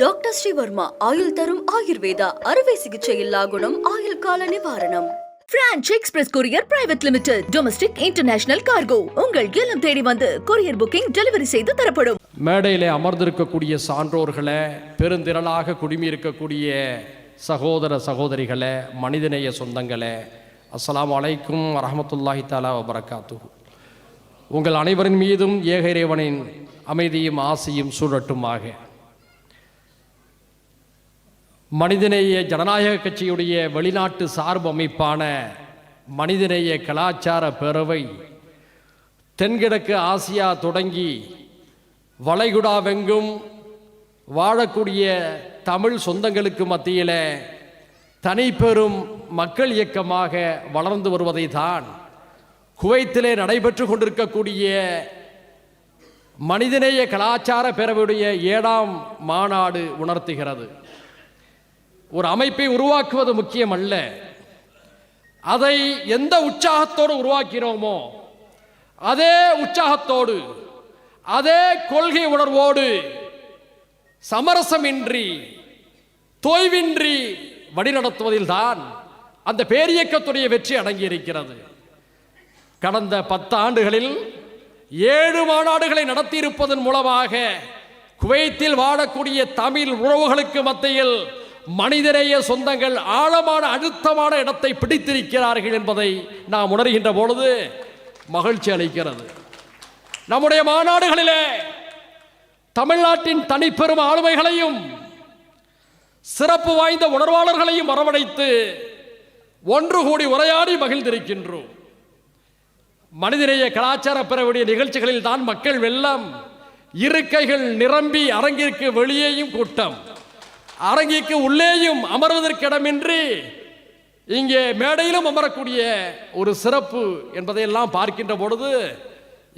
Doctor Sreevarma ஆயுள் தரும் ஆயுர்வேதா அறுவை சிகிச்சையில்லா குணம் ஆயுள் கால நிவாரணம். Branch express courier private limited domestic international cargo உங்கள் இல்லம் தேடி வந்து கொரியர் புக்கிங் டெலிவரி செய்து தரப்படும். மேடையிலே அமர்ந்திருக்கக்கூடிய சான்றோர்களே, பெருந்திரளாக குடிமி இருக்கக்கூடிய சகோதர சகோதரிகளே, மனிதநேய சொந்தங்களே, அஸ்ஸலாமு அலைக்கும் வரஹ்மத்துல்லாஹி தஆலா வபரகாத்துஹு. உங்கள் அனைவரின் மீதும் ஏக இறைவனின் அமைதியும் ஆசையும் சூழட்டுமாக. மனிதநேய ஜனநாயக கட்சியுடைய வெளிநாட்டு சார்பு அமைப்பான மனிதநேய கலாச்சார பேரவை தென்கிழக்கு ஆசியா தொடங்கி வளைகுடாவெங்கும் வாழக்கூடிய தமிழ் சொந்தங்களுக்கு மத்தியில் தனிப்பெரும் மக்கள் இயக்கமாக வளர்ந்து வருவதை தான் குவைத்திலே நடைபெற்று கொண்டிருக்கக்கூடிய மனிதநேய கலாச்சார பேரவையுடைய 7ஆம் மாநாடு உணர்த்துகிறது. ஒரு அமைப்பை உருவாக்குவது முக்கியம் அல்ல, அதை எந்த உற்சாகத்தோடு உருவாக்கினோமோ அதே உற்சாகத்தோடு அதே கொள்கை உணர்வோடு சமரசமின்றி தோய்வின்றி வழிநடத்துவதில் தான் அந்த பேரியக்கத்துடைய வெற்றி அடங்கியிருக்கிறது. கடந்த 10 ஆண்டுகளில் 7 மாநாடுகளை நடத்தியிருப்பதன் மூலமாக குவைத்தில் வாழக்கூடிய தமிழ் உறவுகளுக்கு மத்தியில் மனிதநேய சொந்தங்கள் ஆழமான அழுத்தமான இடத்தை பிடித்திருக்கிறார்கள் என்பதை நாம் உணர்கின்ற பொழுது மகிழ்ச்சி அளிக்கிறது. நம்முடைய மாநாடுகளிலே தமிழ்நாட்டின் தனிப்பெரும் ஆளுமைகளையும் சிறப்பு வாய்ந்த உணர்வாளர்களையும் வரவழைத்து ஒன்று கூடி உரையாடி மகிழ்ந்திருக்கின்றோம். மனிதநேய கலாச்சார பேரவையுடைய நிகழ்ச்சிகளில் தான் மக்கள் வெள்ளம், இருக்கைகள் நிரம்பி அரங்கிற்கு வெளியேயும் கூட்டம், அரங்கிற்கு உள்ளேயும் அமர்வதற்கு இடமின்றி இங்கே மேடையிலும் அமரக்கூடிய ஒரு சிறப்பு என்பதையெல்லாம் பார்க்கின்ற பொழுது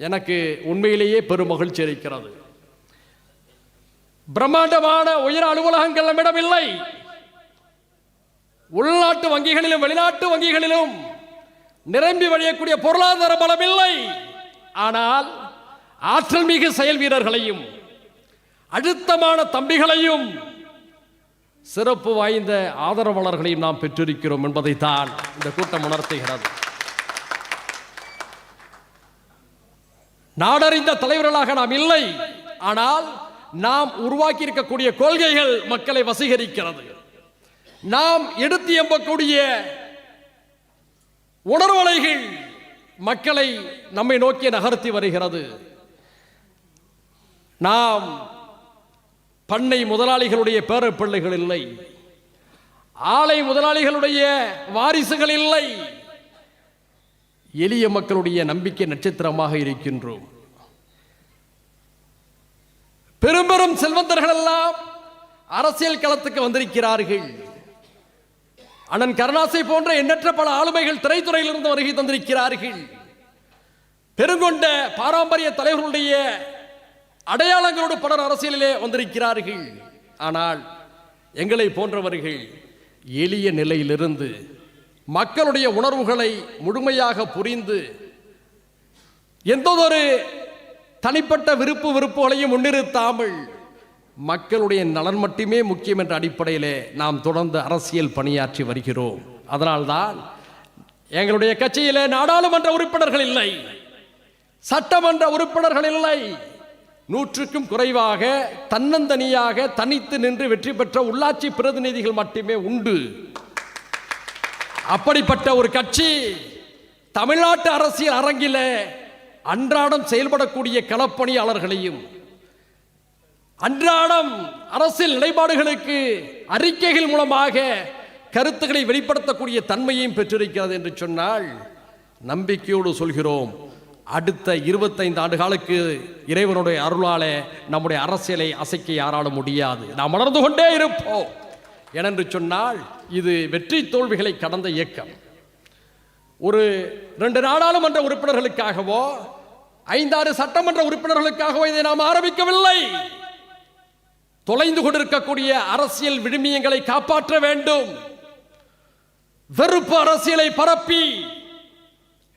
எனக்கு உண்மையிலேயே பெரும் மகிழ்ச்சி அளிக்கிறது. பிரம்மாண்டமான உயர் அலுவலகங்கள் நம்மிடம் இல்லை. உள்நாட்டு வங்கிகளிலும் வெளிநாட்டு வங்கிகளிலும் நிரம்பி வழியக்கூடிய பொருளாதார பலம் இல்லை. ஆனால் ஆற்றல் மிகு செயல் வீரர்களையும் அழுத்தமான தம்பிகளையும் சிறப்பு வாய்ந்த ஆதரவாளர்களையும் நாம் பெற்றிருக்கிறோம் என்பதைத்தான் இந்த கூட்டம் உணர்த்துகிறது. நாடறிந்த தலைவர்களாக நாம் இல்லை, ஆனால் நாம் உருவாக்கி இருக்கக்கூடிய கொள்கைகள் மக்களை வசீகரிக்கிறது. நாம் எடுத்து எம்பக்கூடிய உணர்வலைகள் மக்களை நம்மை நோக்கி நகர்த்தி வருகிறது. நாம் பண்ணை முதலாளிகளுடைய பேரப்பிள்ளைகள் இல்லை, ஆலை முதலாளிகளுடைய வாரிசுகள் இல்லை, எளிய மக்களுடைய நம்பிக்கை நட்சத்திரமாக இருக்கின்றோம். பெரும் பெரும் செல்வந்தர்கள் எல்லாம் அரசியல் களத்துக்கு வந்திருக்கிறார்கள். அண்ணன் கருணாசை போன்ற எண்ணற்ற பல ஆளுமைகள் திரைத்துறையிலிருந்து வருகை தந்திருக்கிறார்கள். பெருங்கொண்ட பாரம்பரிய தலைவர்களுடைய அடையாளங்களோடு பலர் அரசியலிலே வந்திருக்கிறார்கள். ஆனால் எங்களை போன்றவர்கள் எளிய நிலையிலிருந்து மக்களுடைய உணர்வுகளை முழுமையாக புரிந்து எந்ததொரு தனிப்பட்ட விருப்புகளையும் முன்னிறுத்தாமல் மக்களுடைய நலன் மட்டுமே முக்கியம் என்ற அடிப்படையிலே நாம் தொடர்ந்து அரசியல் பணியாற்றி வருகிறோம். அதனால்தான் எங்களுடைய கட்சியிலே நாடாளுமன்ற உறுப்பினர்கள் இல்லை, சட்டமன்ற உறுப்பினர்கள் இல்லை. 100க்கும் குறைவாக தன்னந்தனியாக தனித்து நின்று வெற்றி பெற்ற உள்ளாட்சி பிரதிநிதிகள் மட்டுமே உண்டு. அப்படிப்பட்ட ஒரு கட்சி தமிழ்நாட்டு அரசியல் அரங்கில் அன்றாடம் செயல்படக்கூடிய களப்பணியாளர்களையும் அன்றாடம் அரசியல் நிலைப்பாடுகளுக்கு அறிக்கைகள் மூலமாக கருத்துக்களை வெளிப்படுத்தக்கூடிய தன்மையையும் பெற்றிருக்கிறது என்று சொன்னால் நம்பிக்கையோடு சொல்கிறோம், அடுத்த 25 ஆண்டு காலுக்கு இறைவனுடைய அருளாலே நம்முடைய அரசியலை அசைக்க யாராலும் முடியாது. நாம் வளர்ந்து கொண்டே இருப்போம். ஏனென்று சொன்னால் இது வெற்றி தோல்விகளை கடந்த இயக்கம். ஒரு 2 நாடாளுமன்ற உறுப்பினர்களுக்காகவோ 5-6 சட்டமன்ற உறுப்பினர்களுக்காகவோ இதை நாம் ஆரம்பிக்கவில்லை. தொலைந்து கொண்டிருக்கக்கூடிய அரசியல் விழுமியங்களை காப்பாற்ற வேண்டும். வெறுப்பு அரசியலை பரப்பி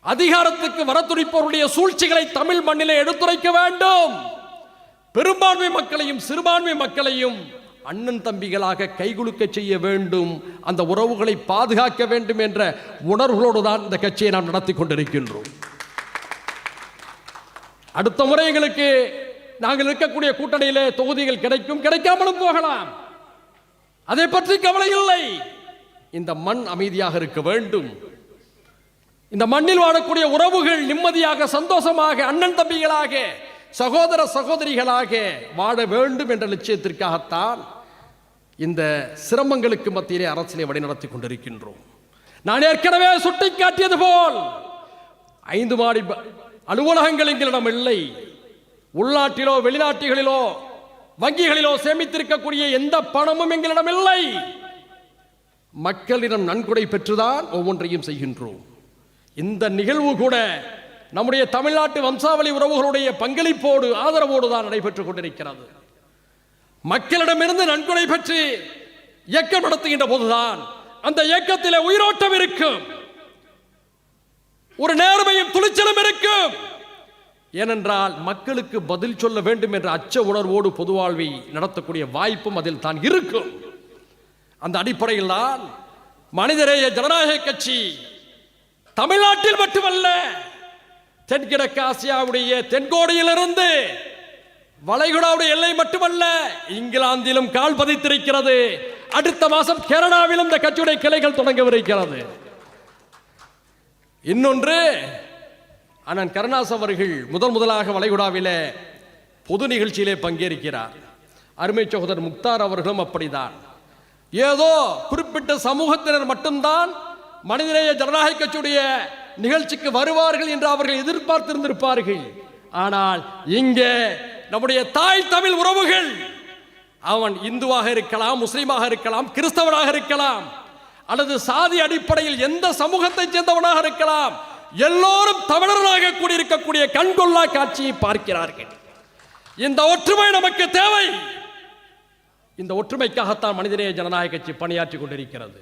அதிகாரத்துக்கு வரத்துடிப்பவருடைய சூழ்ச்சிகளை தமிழ் மண்ணிலே எடுத்துரைக்க வேண்டும். பெரும்பான்மை மக்களையும் சிறுபான்மை மக்களையும் அண்ணன் தம்பிகளாக கைகுலுக்க செய்ய வேண்டும், அந்த உறவுகளை பாதுகாக்க வேண்டும் என்ற உணர்வுகளோடு தான் இந்த கட்சியை நாம் நடத்தி கொண்டிருக்கின்றோம். அடுத்த முறை எங்களுக்கு நாங்கள் இருக்கக்கூடிய கூட்டணியிலே தொகுதிகள் கிடைக்கும், கிடைக்காமலும் போகலாம். அதை பற்றி கவலை இல்லை. இந்த மண் அமைதியாக இருக்க வேண்டும். இந்த மண்ணில் வாழக்கூடிய உறவுகள் நிம்மதியாக, சந்தோஷமாக, அண்ணன் தம்பிகளாக, சகோதர சகோதரிகளாக வாழ வேண்டும் என்ற லட்சியத்திற்காகத்தான் இந்த சிரமங்களுக்கு மத்தியிலே அரசியலை வழிநடத்தி கொண்டிருக்கின்றோம். நான் ஏற்கனவே சுட்டிக்காட்டியது போல் 5 மாடி அலுவலகங்கள் எங்களிடம் இல்லை. உள்நாட்டிலோ வெளிநாட்டுகளிலோ வங்கிகளிலோ சேமித்திருக்கக்கூடிய எந்த பணமும் எங்களிடம் இல்லை. மக்களிடம் நன்கொடை பெற்றுதான் ஒவ்வொன்றையும் செய்கின்றோம். இந்த நிகழ்வு கூட நம்முடைய தமிழ்நாட்டு வம்சாவளி உறவுகளுடைய பங்களிப்போடு, ஆதரவோடு தான் நடைபெற்றுக் கொண்டிருக்கிறது. மக்களிடமிருந்து நன்கொடை பெற்று இயக்கம் நடத்துகின்ற போதுதான் அந்த இயக்கத்திலே உயிரோட்டம் இருக்கும், ஒரு நேர்மையும் துணிச்சலும் இருக்கும். ஏனென்றால் மக்களுக்கு பதில் சொல்ல வேண்டும் என்ற அச்ச உணர்வோடு பொது வாழ்வை நடத்தக்கூடிய வாய்ப்பும் அதில் தான் இருக்கும். அந்த அடிப்படையில் தான் மனிதநேய ஜனநாயக கட்சி தமிழ்நாட்டில் மட்டுமல்ல, தென்கிழக்கு ஆசியாவுடைய தென்கோடியிலிருந்து வளைகுடாவுடைய எல்லை மட்டுமல்ல, இங்கிலாந்திலும் கால் பதித்திருக்கிறது. அடுத்த மாதம் கேரளாவிலும் இந்த கட்சியுடைய கிளைகள் தொடங்கவிருக்கிறது. இன்னொன்று, அண்ணன் கருணாஸ் அவர்கள் முதலாக வளைகுடாவிலே பொது நிகழ்ச்சியிலே பங்கேற்கிறார். அருமை சகோதரர் முக்தார் அவர்களும் அப்படிதான். ஏதோ குறிப்பிட்ட சமூகத்தினர் மட்டும்தான் மனிதநேய ஜனநாயக கட்சியுடைய நிகழ்ச்சிக்கு வருவார்கள் என்று அவர்கள் எதிர்பார்த்திருந்திருப்பார்கள். ஆனால் இங்கே நம்முடைய தாய் தமிழ் உறவுகள், அவன் இந்துவாக இருக்கலாம், முஸ்லீமாக இருக்கலாம், கிறிஸ்தவனாக இருக்கலாம், அல்லது சாதி அடிப்படையில் எந்த சமூகத்தை சேர்ந்தவனாக இருக்கலாம், எல்லோரும் தமிழர்களாக கூடியிருக்கக்கூடிய கண்கொள்ளா காட்சியை பார்க்கிறார்கள். இந்த ஒற்றுமை நமக்கு தேவை. இந்த ஒற்றுமைக்காகத்தான் மனிதநேய ஜனநாயக கட்சி பணியாற்றி கொண்டிருக்கிறது.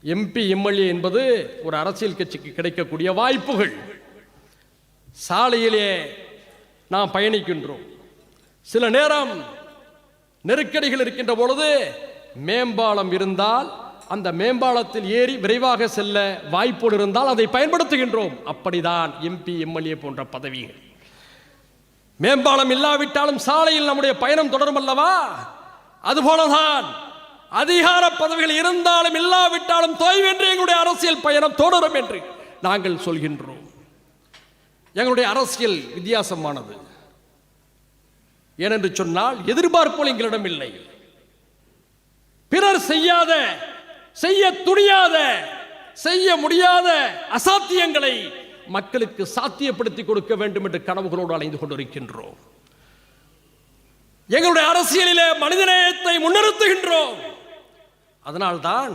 எம்பி எம்எல்ஏ என்பது ஒரு அரசியல் கட்சிக்கு கிடைக்கக்கூடிய வாய்ப்புகள். சாலையிலே நாம் பயணிக்கின்றோம். சில நேரம் நெருக்கடிகள் இருக்கின்ற பொழுது மேம்பாலம் இருந்தால் அந்த மேம்பாலத்தில் ஏறி விரைவாக செல்ல வாய்ப்போடு இருந்தால் அதை பயன்படுத்துகின்றோம். அப்படிதான் எம்பி எம்எல்ஏ போன்ற பதவிகள். மேம்பாலம் இல்லாவிட்டாலும் சாலையில் நம்முடைய பயணம் தொடரும் அல்லவா? அதுபோலதான் அதிகார பதவிகள் இருந்தாலும் இல்லாவிட்டாலும் தொய்வென்று எங்களுடைய அரசியல் பயணம் தொடரும் என்று நாங்கள் சொல்கின்றோம். எங்களுடைய அரசியல் வித்தியாசமானது. ஏனென்று சொன்னால் எதிர்பார்ப்புகள் எங்களிடம் இல்லை. பிறர் செய்யாத, செய்ய துணியாத, செய்ய முடியாத அசாத்தியங்களை மக்களுக்கு சாத்தியப்படுத்தி கொடுக்க வேண்டும் என்று கனவுகளோடு அலைந்து கொண்டிருக்கின்றோம். எங்களுடைய அரசியலிலே மனிதநேயத்தை முன்னிறுத்துகின்றோம். அதனால்தான்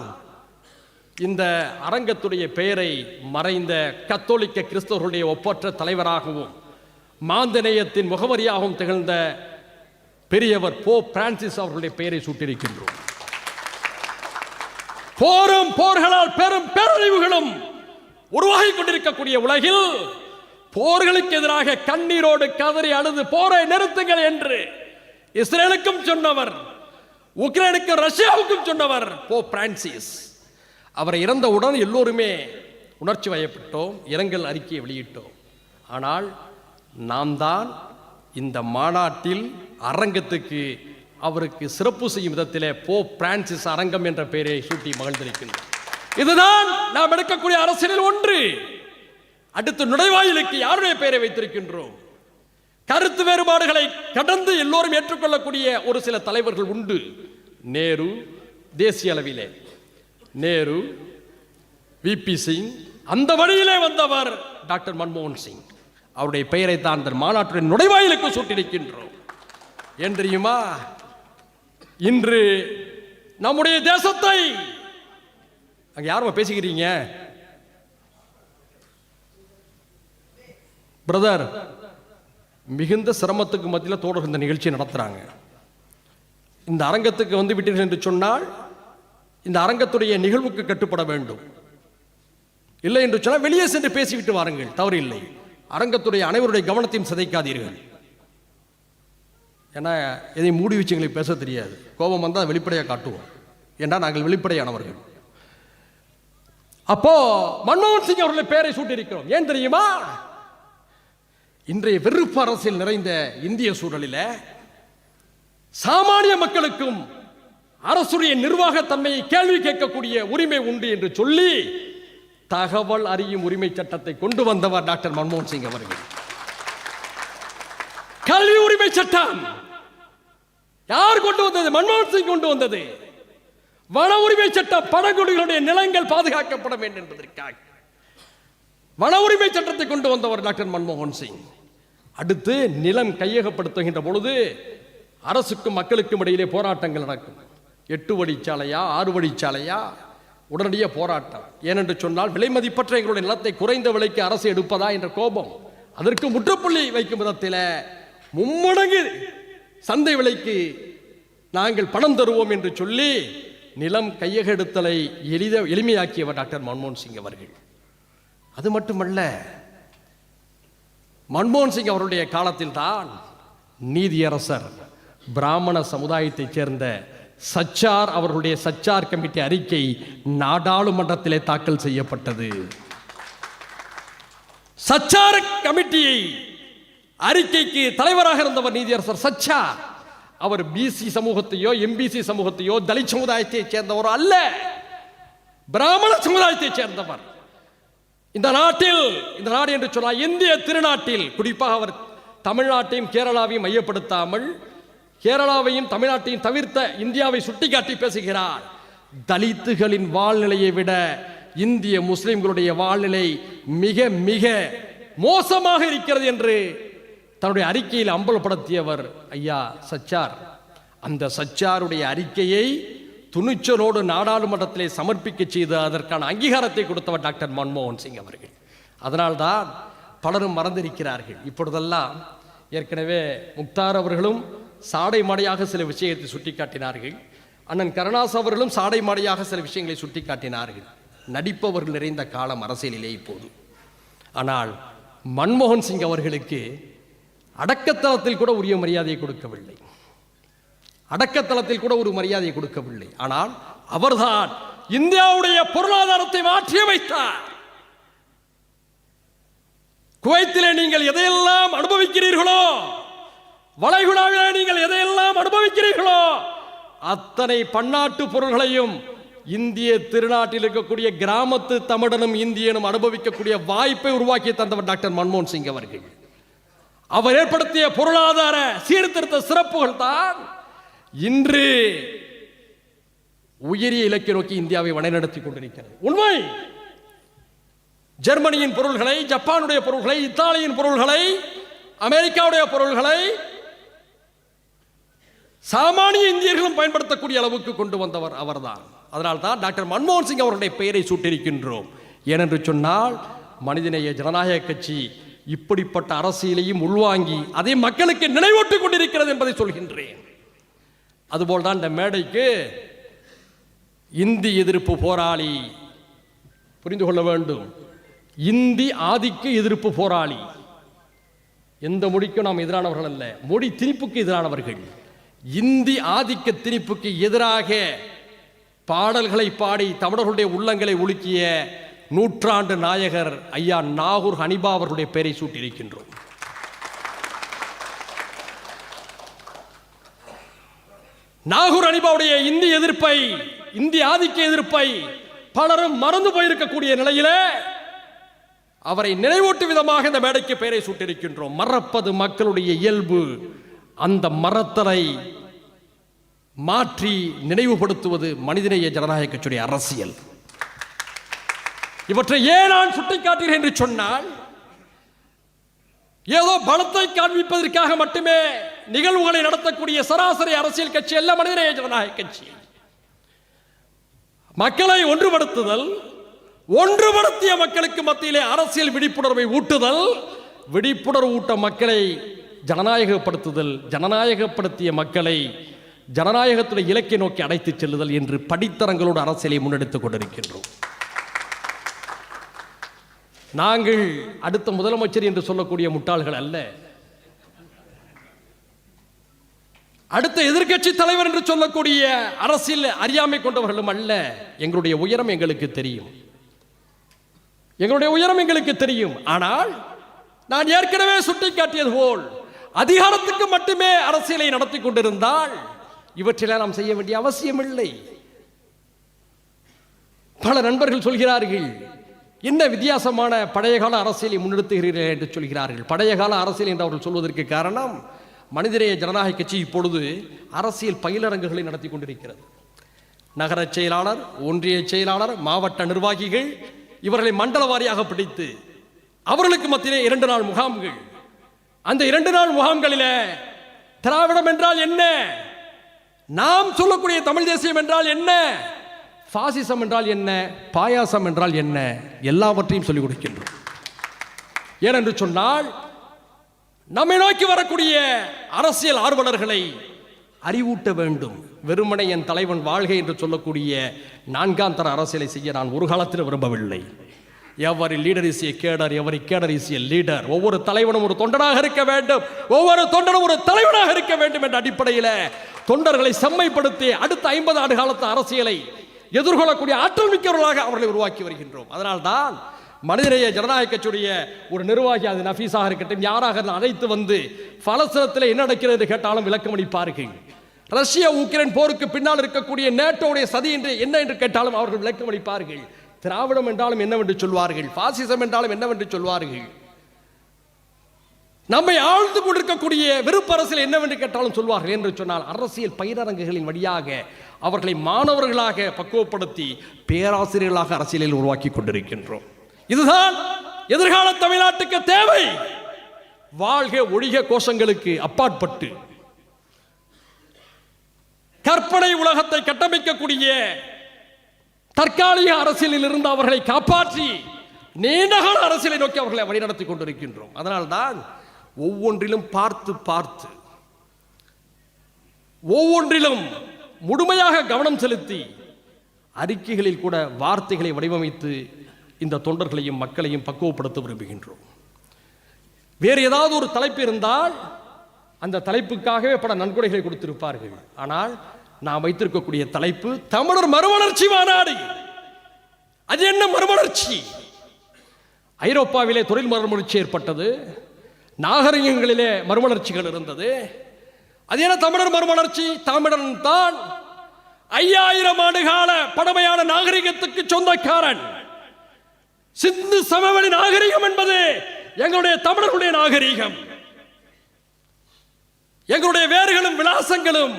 இந்த அரங்கத்துடைய பெயரை மறைந்த கத்தோலிக்க கிறிஸ்தவர்களுடைய ஒப்பற்ற தலைவராகவும் மாந்தநேயத்தின் முகவரியாகவும் திகழ்ந்த பெரியவர் போப் பிரான்சிஸ் அவர்களுடைய பெயரை சூட்டியிருக்கின்றோம். போரும் போர்களால் பெரும் பேரழிவுகளும் உருவாகிக் கொண்டிருக்கக்கூடிய உலகில் போர்களுக்கு எதிராக கண்ணீரோடு கதறி அழுது போரை நிறுத்துங்கள் என்று இஸ்ரேலுக்கும் சொன்னவர், உக்ரைனுக்கும் ரஷ்யாவுக்கும் சொன்னவர் போப் பிரான்சிஸ். அவரை இறந்தவுடன் எல்லோருமே உணர்ச்சி வயப்பட்டோம், இரங்கல் அறிக்கையை வெளியிட்டோம். ஆனால் நாம் தான் இந்த மாநாட்டில் அரங்கத்துக்கு அவருக்கு சிறப்பு செய்யும் விதத்திலே போப் பிரான்சிஸ் அரங்கம் என்ற பெயரை சூட்டி மகிழ்ந்திருக்கின்றோம். இதுதான் நாம் எடுக்கக்கூடிய அரசியலில் ஒன்று. அடுத்து நுழைவாயிலுக்கு யாருடைய பெயரை வைத்திருக்கின்றோம்? கருத்து வேறுபாடுகளை கடந்து எல்லோரும் ஏற்றுக்கொள்ளக்கூடிய ஒரு சில தலைவர்கள் உண்டு. நேரு, தேசிய அளவிலே நேரு, விபி சிங், அந்த வழியிலே வந்தவர் டாக்டர் மன்மோகன் சிங். அவருடைய பெயரை தான் அந்த மாநாட்டுடைய நுழைவாயிலுக்கு சூட்டியிருக்கின்றோம். ஏன் தெரியுமா? இன்று நம்முடைய தேசத்தை, அங்க யாரும் பேசிக்கிறீங்க பிரதர், மிகுந்த சிரமத்துக்கு மத்தியில் தோழர்கள் இந்த நிகழ்ச்சியை நடத்துறாங்க. இந்த அரங்கத்துக்கு வந்து விட்டீர்கள் என்று சொன்னால் இந்த அரங்கத்துடைய நிகழ்வுக்கு கட்டுப்பட வேண்டும். இல்லை என்று சொன்னால் வெளியே சென்று பேசிவிட்டு வாருங்கள், தவறு இல்லை. அரங்கத்துடைய அனைவருடைய கவனத்தையும் சிதைக்காதீர்கள். ஏன்னா எதையும் மூடி வச்சு எங்களுக்கு பேச தெரியாது. கோபம் வந்தால் வெளிப்படையாக காட்டுவோம். ஏன்னா நாங்கள் வெளிப்படையானவர்கள். அப்போ மன்மோகன் சிங் அவர்களுடைய பெயரை சூட்டியிருக்கிறோம். ஏன் தெரியுமா? இன்றைய வெறுப்பு அரசியல் நிறைந்த இந்திய சூழலில் சாமானிய மக்களுக்கும் அரசுடைய நிர்வாகத்தன்மையை கேள்வி கேட்கக்கூடிய உரிமை உண்டு என்று சொல்லி தகவல் அறியும் உரிமை சட்டத்தை கொண்டு வந்தவர் டாக்டர் மன்மோகன் சிங் அவர்கள். கல்வி உரிமை சட்டம் யார் கொண்டு வந்தது? மன்மோகன் சிங் கொண்டு வந்தது. வன உரிமை சட்டம் பழங்குடிகளுடைய நிலங்கள் பாதுகாக்கப்பட வேண்டும் என்பதற்காக வன உரிமை சட்டத்தை கொண்டு வந்தவர் டாக்டர் மன்மோகன் சிங். அடுத்து நிலம் கையகப்படுத்துகின்ற பொழுது அரசுக்கும் மக்களுக்கும் இடையிலே போராட்டங்கள் நடக்கும். 8 வழிச்சாலையா 6 வழிச்சாலையா உடனடியாக போராட்டம். ஏனென்று சொன்னால் விலை மதிப்பற்ற எங்களுடைய நிலத்தை குறைந்த விலைக்கு அரசு எடுப்பதா என்ற கோபம். அதற்கு முற்றுப்புள்ளி வைக்கும் விதத்தில் மும்மடங்கு சந்தை விலைக்கு நாங்கள் பணம் தருவோம் என்று சொல்லி நிலம் கையகெடுத்தலை எளிமையாக்கியவர் டாக்டர் மன்மோகன் சிங் அவர்கள். அது மட்டுமல்ல, மன்மோகன் சிங் அவருடைய காலத்தில் தான் நீதியரசர் பிராமண சமுதாயத்தைச் சேர்ந்த சச்சார் அவர்களுடைய சச்சார் கமிட்டி அறிக்கை நாடாளுமன்றத்திலே தாக்கல் செய்யப்பட்டது. சச்சார் கமிட்டியை அறிக்கைக்கு தலைவராக இருந்தவர் நீதியரசர் சச்சார். அவர் பிசி சமூகத்தையோ எம்பிசி சமூகத்தையோ தலித் சமுதாயத்தைச் சேர்ந்தவர் அல்ல, பிராமண சமுதாயத்தைச் சேர்ந்தவர். இந்த நாடு என்று சொன்னால் இந்திய திருநாட்டில் குறிப்பாக அவர் தமிழ்நாட்டையும் கேரளாவையும் மையப்படுத்தாமல் கேரளாவையும் தமிழ்நாட்டையும் தவிர்த்த இந்தியாவை சுட்டிக்காட்டி பேசுகிறார். தலித்துகளின் வாழ்நிலையை விட இந்திய முஸ்லிம்களுடைய வாழ்நிலை மிக மிக மோசமாக இருக்கிறது என்று தன்னுடைய அறிக்கையில் அம்பலப்படுத்தியவர் ஐயா சச்சார். அந்த சச்சாருடைய அறிக்கையை துணிச்சலோடு நாடாளுமன்றத்திலே சமர்ப்பிக்க செய்து அதற்கான அங்கீகாரத்தை கொடுத்தவர் டாக்டர் மன்மோகன் சிங் அவர்கள். அதனால்தான் பலரும் மறந்திருக்கிறார்கள். இப்பொழுதெல்லாம் ஏற்கனவே முக்தார் அவர்களும் சாடை மாடையாக சில விஷயத்தை சுட்டிக்காட்டினார்கள். அண்ணன் கருணாஸ் அவர்களும் சாடை மாடையாக சில விஷயங்களை சுட்டிக்காட்டினார்கள். நடிப்பவர்கள் நிறைந்த காலம் அரசியலிலே இப்போது. ஆனால் மன்மோகன் சிங் அவர்களுக்கு அடக்கத்தளத்தில் கூட உரிய மரியாதையை கொடுக்கவில்லை. அடக்கத்தளத்தில் கூட ஒரு மரியாதையை கொடுக்கவில்லை. ஆனால் அவர்தான் இந்தியாவுடைய பொருளாதாரத்தை மாற்றி வைத்தார். குவைத்திலே நீங்கள் எதையெல்லாம் அனுபவிக்கிறீர்களோ, வளைகுடாவிலே நீங்கள் எதையெல்லாம் அனுபவிக்கிறீர்களோ அத்தனை பன்னாட்டு பொருள்களையும் இந்திய திருநாட்டில் இருக்கக்கூடிய கிராமத்து தமிழனும் இந்தியனும் அனுபவிக்கக்கூடிய வாய்ப்பை உருவாக்கி தந்தவர் டாக்டர் மன்மோகன் சிங் அவர்கள். அவர் ஏற்படுத்திய பொருளாதார சீர்திருத்த சிறப்புகள் தான் இன்று உயரிய இலக்கை நோக்கி இந்தியாவை வழிநடத்தி கொண்டிருக்கிறது. உண்மை. ஜெர்மனியின் பொருள்களை, ஜப்பானுடைய பொருள்களை, இத்தாலியின் பொருள்களை, அமெரிக்காவுடைய பொருள்களை சாமானிய இந்தியர்களும் பயன்படுத்தக்கூடிய அளவுக்கு கொண்டு வந்தவர் அவர்தான். அதனால்தான் டாக்டர் மன்மோகன் சிங் அவருடைய பெயரை சூட்டியிருக்கின்றோம். ஏனென்று சொன்னால் மனிதநேய ஜனநாயக கட்சி இப்படிப்பட்ட அரசியலையும் உள்வாங்கி அதை மக்களுக்கு நினைவூட்டிக் கொண்டிருக்கிறது என்பதை சொல்கின்றேன். அதுபோல்தான் இந்த மேடைக்கு இந்தி எதிர்ப்பு போராளி, புரிந்து கொள்ள வேண்டும், இந்தி ஆதிக்க எதிர்ப்பு போராளி. எந்த மொழிக்கும் நாம் எதிரானவர்கள் அல்ல, மொழி திணிப்புக்கு எதிரானவர்கள். இந்தி ஆதிக்க திணிப்புக்கு எதிராக பாடல்களை பாடி தமிழர்களுடைய உள்ளங்களை உலுக்கிய நூற்றாண்டு நாயகர் ஐயா நாகூர் ஹனிபா அவர்களுடைய பெயரை சூட்டியிருக்கின்றோம். நாகூர் ஹனிபாவுடைய இந்தி எதிர்ப்பை, இந்தி ஆதிக்க எதிர்ப்பை பலரும் மறந்து போயிருக்கக்கூடிய நிலையிலே அவரை நினைவூட்டும் விதமாக இந்த மேடைக்கு பெயரை சூட்டியிருக்கின்றோம். மறப்பது மக்களுடைய இயல்பு. அந்த மறத்தலை மாற்றி நினைவுபடுத்துவது மனிதநேய ஜனநாயக கட்சியுடைய அரசியல். இவற்றை ஏன் நான் சுட்டிக்காட்டுகிறேன் என்று சொன்னால், ஏதோ பலத்தை காண்பிப்பதற்காக மட்டுமே நிகழ்வுகளை நடத்தக்கூடிய சராசரி அரசியல் கட்சி அல்ல மனிதநேய ஜனநாயக கட்சி. மக்களை ஒன்றுபடுத்துதல், ஒன்றுபடுத்திய மக்களுக்கு மத்தியிலே அரசியல் விழிப்புணர்வை ஊட்டுதல், விழிப்புணர்வு ஊட்ட மக்களை ஜனநாயகப்படுத்துதல், ஜனநாயகப்படுத்திய மக்களை ஜனநாயகத்துடைய இலக்கை நோக்கி அழைத்துச் செல்லுதல் என்று படித்தரங்களோடு அரசியலை முன்னெடுத்துக் கொண்டிருக்கின்றோம். நாங்கள் அடுத்த முதலமைச்சர் என்று சொல்லக்கூடிய முட்டாள்கள் அல்ல. அடுத்த எதிர்க்கட்சி தலைவர் என்று சொல்லக்கூடிய அரசியல் அறியாமை கொண்டவர்களும் அல்ல. எங்களுடைய உயரம் எங்களுக்கு தெரியும், எங்களுடைய உயரம் எங்களுக்கு தெரியும். ஆனால் நான் ஏற்கனவே சுட்டிக்காட்டியது போல் அதிகாரத்துக்கு மட்டுமே அரசியலை நடத்தி கொண்டிருந்தால் இவற்றெல்லாம் நாம் செய்ய வேண்டிய அவசியம் இல்லை. பல நண்பர்கள் சொல்கிறார்கள், என்ன வித்தியாசமான பழைய கால அரசியலை முன்னெடுத்துகிறீர்கள் என்று சொல்கிறார்கள். பழைய கால அரசியல் என்று அவர்கள் சொல்வதற்கு காரணம், மனிதநேய ஜனநாயக கட்சி இப்பொழுது அரசியல் பயிலரங்குகளை நடத்தி கொண்டிருக்கிறது. நகர செயலாளர், ஒன்றிய செயலாளர், மாவட்ட நிர்வாகிகள் இவர்களை மண்டல வாரியாக பிடித்து அவர்களுக்கு மத்தியிலே 2 நாள் முகாம்கள். அந்த 2 நாள் முகாம்களில் திராவிடம் என்றால் என்ன, நாம் சொல்லக்கூடிய தமிழ் தேசியம் என்றால் என்ன, பாசிசம் என்றால் என்ன, பாயாசம் என்றால் என்ன, எல்லாவற்றையும் சொல்லிக் கொடுக்கின்றோம். ஏனென்று சொன்னால் நம்மை நோக்கி வரக்கூடிய அரசியல் ஆர்வலர்களை அறிவூட்ட வேண்டும். வெறுமனை என் தலைவன் வாழ்க என்று சொல்லக்கூடிய 4ஆம் தர அரசியலை செய்ய நான் ஒரு காலத்தில் விரும்பவில்லை. Every leader is a cadre, every cadre is a leader. ஒவ்வொரு தலைவனும் ஒரு தொண்டனாக இருக்க வேண்டும், ஒவ்வொரு தொண்டனும் ஒரு தலைவனாக இருக்க வேண்டும் என்ற அடிப்படையில் தொண்டர்களை செம்மைப்படுத்தி அடுத்த 50 ஆண்டு காலத்து அரசியலை எதிர்கொள்ளக்கூடிய ஆற்றல் மிக்கவர்களாக அவர்களை உருவாக்கி வருகின்றோம். அதனால்தான் மனிதநேய ஜனநாயக கட்சியுடைய ஒரு நிர்வாகி, அது நஃபீஸாக இருக்கட்டும், யாராக அழைத்து வந்து பலஸ்தீனத்தில் என்ன நடக்கிறது என்று கேட்டாலும் விளக்கம் அளிப்பார்கள். ரஷ்யா உக்ரைன் போருக்கு பின்னால் இருக்கக்கூடிய நேட்டோடைய சதி என்று என்ன என்று கேட்டாலும் அவர்கள் விளக்கம் அளிப்பார்கள். திராவிடம் என்றாலும் என்னவென்று சொல்வார்கள், பாசிசம் என்றாலும் என்னவென்று சொல்வார்கள். நம்மை ஆழ்ந்து கொண்டிருக்கக்கூடிய வெறுப்பு அரசியல் என்னவென்று கேட்டாலும் சொல்வார்கள். என்று சொன்னால் அரசியல் பயிரரங்குகளின் வழியாக அவர்களை மாணவர்களாக பக்குவப்படுத்தி பேராசிரியர்களாக அரசியலில் உருவாக்கி கொண்டிருக்கின்றோம். இதுதான் எதிர்கால தமிழ்நாட்டுக்கு தேவை. வாழ்க ஒழிக கோஷங்களுக்கு அப்பாற்பட்டு கற்பனை உலகத்தை கட்டமைக்கக்கூடிய தற்காலிக அரசியலில் இருந்து அவர்களை காப்பாற்றி நீண்டகால அரசியலை நோக்கி அவர்களை வழிநடத்தி கொண்டிருக்கின்றோம். அதனால்தான் ஒவ்வொன்றிலும் பார்த்து பார்த்து ஒவ்வொன்றிலும் முழுமையாக கவனம் செலுத்தி அறிக்கைகளில் கூட வார்த்தைகளை வடிவமைத்து இந்த தொண்டர்களையும் மக்களையும் பக்குவப்படுத்த விரும்புகின்றோம். வேறு ஏதாவது ஒரு தலைப்பு இருந்தால் அந்த தலைப்புக்காகவே பல நன்கொடைகளை கொடுத்திருப்பார்கள். ஆனால் நாம் வைத்திருக்கக்கூடிய தலைப்பு தமிழர் மறுமலர்ச்சி மாநாடு. அது என்ன மறுமலர்ச்சி? ஐரோப்பாவிலே தொழில் மறுமலர்ச்சி ஏற்பட்டது, நாகரிகங்களிலே மறுமலர்ச்சிகள் இருந்தது. அது என்ன தமிழர் மறுமலர்ச்சி? தமிழன் தான் 5000 ஆண்டு கால பழமையான நாகரிகத்துக்கு சொந்தக்காரன். சிந்து சமவெளி நாகரிகம் என்பது எங்களுடைய தமிழர்களுடைய நாகரிகம். எங்களுடைய வேர்களும் விலாசங்களும்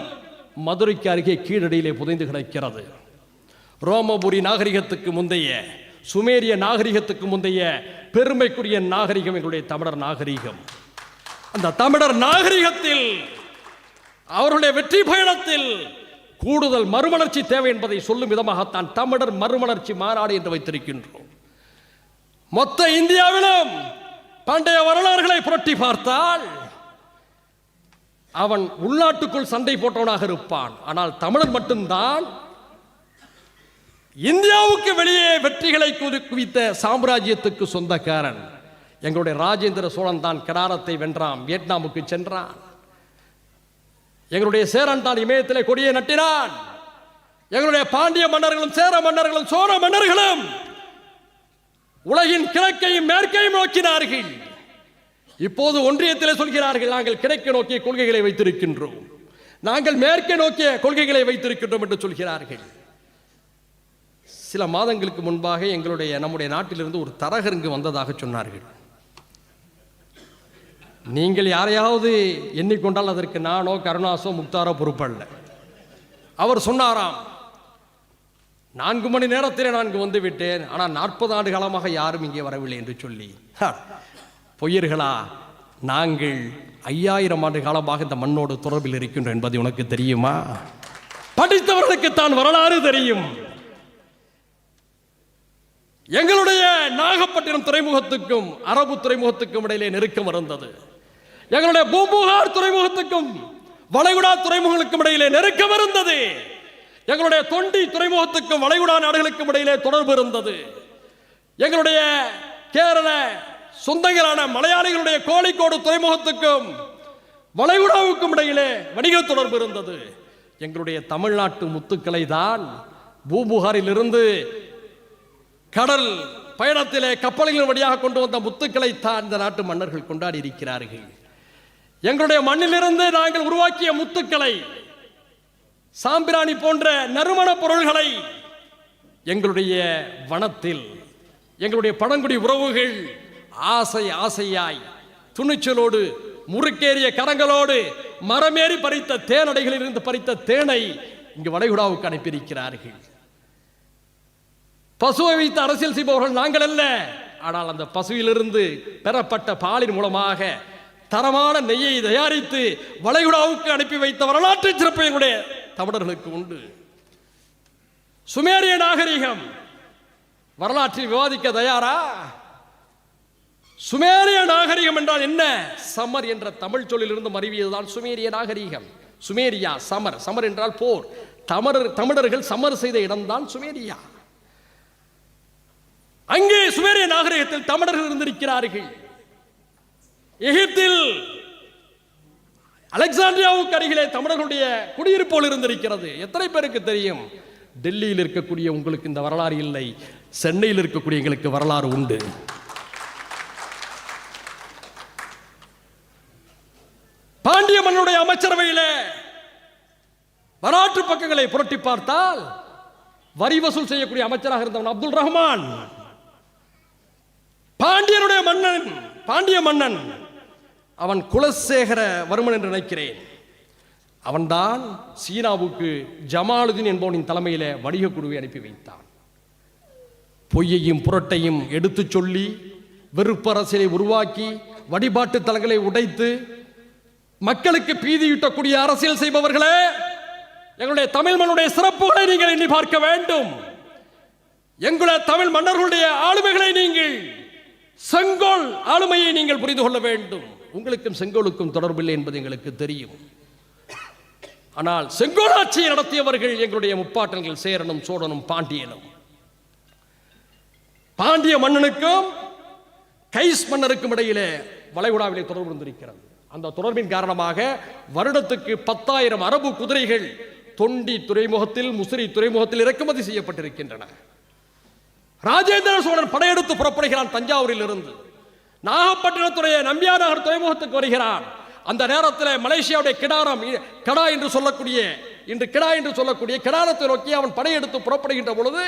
மதுரைக்கு அருகே கீழடியிலே புதைந்து கிடக்கிறது. ரோமபுரி நாகரிகத்துக்கு முந்தைய, சுமேரிய நாகரிகத்துக்கு முந்தைய பெருமைக்குரிய நாகரிகம் எங்களுடைய தமிழர் நாகரிகம். அந்த தமிழர் நாகரிகத்தில் அவருடைய வெற்றி பயணத்தில் கூடுதல் மறுமலர்ச்சி தேவை என்பதை சொல்லும் விதமாகத்தான் தமிழர் மறுமலர்ச்சி மாநாடு என்று வைத்திருக்கின்றோம். மொத்த இந்தியாவிலும் பண்டைய வரலாறுகளை புரட்டி பார்த்தால் அவன் உள்நாட்டுக்குள் சண்டை போட்டவனாக இருப்பான். ஆனால் தமிழர் மட்டும்தான் இந்தியாவுக்கு வெளியே வெற்றிகளை குவித்த சாம்ராஜ்யத்துக்கு சொந்தக்காரன். எங்களுடைய ராஜேந்திர சோழன் தான் கடாரத்தை வென்றான், வியட்நாமுக்கு சென்றான். எங்களுடைய சேரன் தான் இமயத்திலே கொடியை நட்டினான். எங்களுடைய பாண்டிய மன்னர்களும் சேர மன்னர்களும் சோழ மன்னர்களும் உலகின் கிழக்கையும் மேற்கையும் நோக்கினார்கள். இப்போது ஒன்றியத்திலே சொல்கிறார்கள், நாங்கள் கிழக்கு நோக்கிய கொள்கைகளை வைத்திருக்கின்றோம், நாங்கள் மேற்கே நோக்கிய கொள்கைகளை வைத்திருக்கின்றோம் என்று சொல்கிறார்கள். சில மாதங்களுக்கு முன்பாக நம்முடைய நாட்டிலிருந்து ஒரு தரகர் இங்கு வந்ததாக சொன்னார்கள். நீங்கள் யாரையாவது எண்ணிக்கொண்டால் அதற்கு நானோ கருணாசோ முக்தாரோ பொறுப்பல்ல. அவர் சொன்னாராம், 4 மணி நேரத்திலே நான் இங்கு வந்து விட்டேன், ஆனால் 40 ஆண்டு காலமாக யாரும் இங்கே வரவில்லை என்று சொல்லி. பொய்யர்களா, நாங்கள் 5000 ஆண்டு காலமாக இந்த மண்ணோடு தொடர்பில் இருக்கின்றோம் என்பது உனக்கு தெரியுமா? படித்தவர்களுக்குத்தான் வரலாறு தெரியும். எங்களுடைய நாகப்பட்டினம் துறைமுகத்துக்கும் அரபு துறைமுகத்துக்கும் இடையிலே நெருக்கம் இருந்தது. எங்களுடைய பூம்புகார் துறைமுகத்துக்கும் வளைகுடா துறைமுகங்களுக்கும் இடையிலே நெருக்கம் இருந்தது. எங்களுடைய தொண்டி துறைமுகத்துக்கும் வளைகுடா நாடுகளுக்கும் இடையிலே தொடர்பு இருந்தது. எங்களுடைய கேரள சொந்தங்களான மலையாளிகளுடைய கோழிக்கோடு துறைமுகத்துக்கும் வளைகுடாவுக்கும் இடையிலே வணிக தொடர்பு இருந்தது. எங்களுடைய தமிழ்நாட்டு முத்துக்களை தான் பூம்புகாரிலிருந்து கடல் பயணத்திலே கப்பல்களின் வழியாக கொண்டு வந்த முத்துக்களை தான் இந்த நாட்டு மன்னர்கள் கொண்டாடி இருக்கிறார்கள். எங்களுடைய மண்ணிலிருந்து நாங்கள் உருவாக்கிய முத்துக்களை, சாம்பிராணி போன்ற நறுமண பொருள்களை எங்களுடைய வனத்தில் எங்களுடைய பழங்குடி உறவுகள் ஆசை ஆசையாய் துணிச்சலோடு முறுக்கேறிய கரங்களோடு மரமேறி பறித்த தேனடைகளில் இருந்து பறித்த தேனை இங்கு வளைகுடாவுக்கு அனுப்பியிருக்கிறார்கள். பசுவை வைத்து அரசியல் செய்பவர்கள் நாங்கள் அல்ல. ஆனால் அந்த பசுவிலிருந்து பெறப்பட்ட பாலின் மூலமாக தரமான நெய்யை தயாரித்து வளைகுடாவுக்கு அனுப்பி வைத்த வரலாற்று சிறப்பு எங்களுடைய தமிழர்களுக்கு உண்டு. சுமேரிய நாகரிகம் வரலாற்றில் விவாதிக்க தயாரா? சுமேரிய நாகரிகம் என்றால் என்ன? சமர் என்ற தமிழ் சொல்லிலிருந்து மருவியதுதான் சுமேரிய நாகரிகம். சுமேரியா சமர், சமர் என்றால் போர். தமிழர்கள் சமர் செய்த இடம்தான் சுமேரியா. அங்கே சுமேரிய நாகரிகத்தில் தமிழர்கள் இருந்திருக்கிறார்கள். எகிப்தில் அலெக்சாண்டிரியாவுக்கு அருகிலே தமிழர்களுடைய குடியிருப்போல் இருந்திருக்கிறது. எத்தனை பேருக்கு தெரியும்? டெல்லியில் இருக்கக்கூடிய உங்களுக்கு இந்த வரலாறு இல்லை, சென்னையில் இருக்கக்கூடிய எங்களுக்கு வரலாறு உண்டு. பாண்டிய மன்னனுடைய அமைச்சரவையில் வரலாற்று பக்கங்களை புரட்டி பார்த்தால் வரி வசூல் செய்யக்கூடிய அமைச்சராக இருந்தவன் அப்துல் ரஹ்மான். பாண்டியனுடைய மன்னன், பாண்டிய மன்னன் அவன் குலசேகர வர்மன் என்று நினைக்கிறேன். அவன்தான் சீனாவுக்கு ஜமாலுதீன் என்பவனின் தலைமையில் வணிக குழுவை அனுப்பி வைத்தான். பொய்யையும் புரட்டையும் எடுத்து சொல்லி வெறுப்பு அரசியலை உருவாக்கி வழிபாட்டு தலங்களை உடைத்து மக்களுக்கு பீதியூட்டக்கூடிய அரசியல் செய்பவர்களே, எங்களுடைய தமிழ் மண்ணுடைய சிறப்புகளை நீங்கள் எண்ணி பார்க்க வேண்டும். எங்களுடைய தமிழ் மன்னர்களுடைய ஆளுமைகளை நீங்கள், செங்கோல் ஆளுமையை நீங்கள் புரிந்து கொள்ள வேண்டும். உங்களுக்கும் செங்கோலுக்கும் தொடர்பில்லை என்பது எங்களுக்கு தெரியும். ஆனால் செங்கோல் ஆட்சியை நடத்தியவர்கள் எங்களுடைய முப்பாட்டன்கள் சேரனும் சோழனும் பாண்டியனும். பாண்டிய மன்னனுக்கும் கைஸ் மன்னருக்கும் இடையிலே வளைகுடாவிலே தொடர்பு இருந்திருக்கிறது. அந்த தொடர்பின் காரணமாக வருடத்துக்கு 10,000 அரபு குதிரைகள் தொண்டி துறைமுகத்தில், முசிறி துறைமுகத்தில் இறக்குமதி செய்யப்பட்டிருக்கின்றன. ராஜேந்திர சோழன் படையெடுத்து புறப்படுகிறான் தஞ்சாவூரில் இருந்து. நாகப்பட்டினத்துடைய நம்பியார் நகர் துறைமுகத்துக்கு வருகிறான். அந்த நேரத்தில் மலேசியாவுடைய கிடாரம், கடா என்று சொல்லக்கூடிய, இன்று கிடா என்று சொல்லக்கூடிய கிடாரத்தை நோக்கி அவன் படையெடுத்து புறப்படுகின்ற பொழுது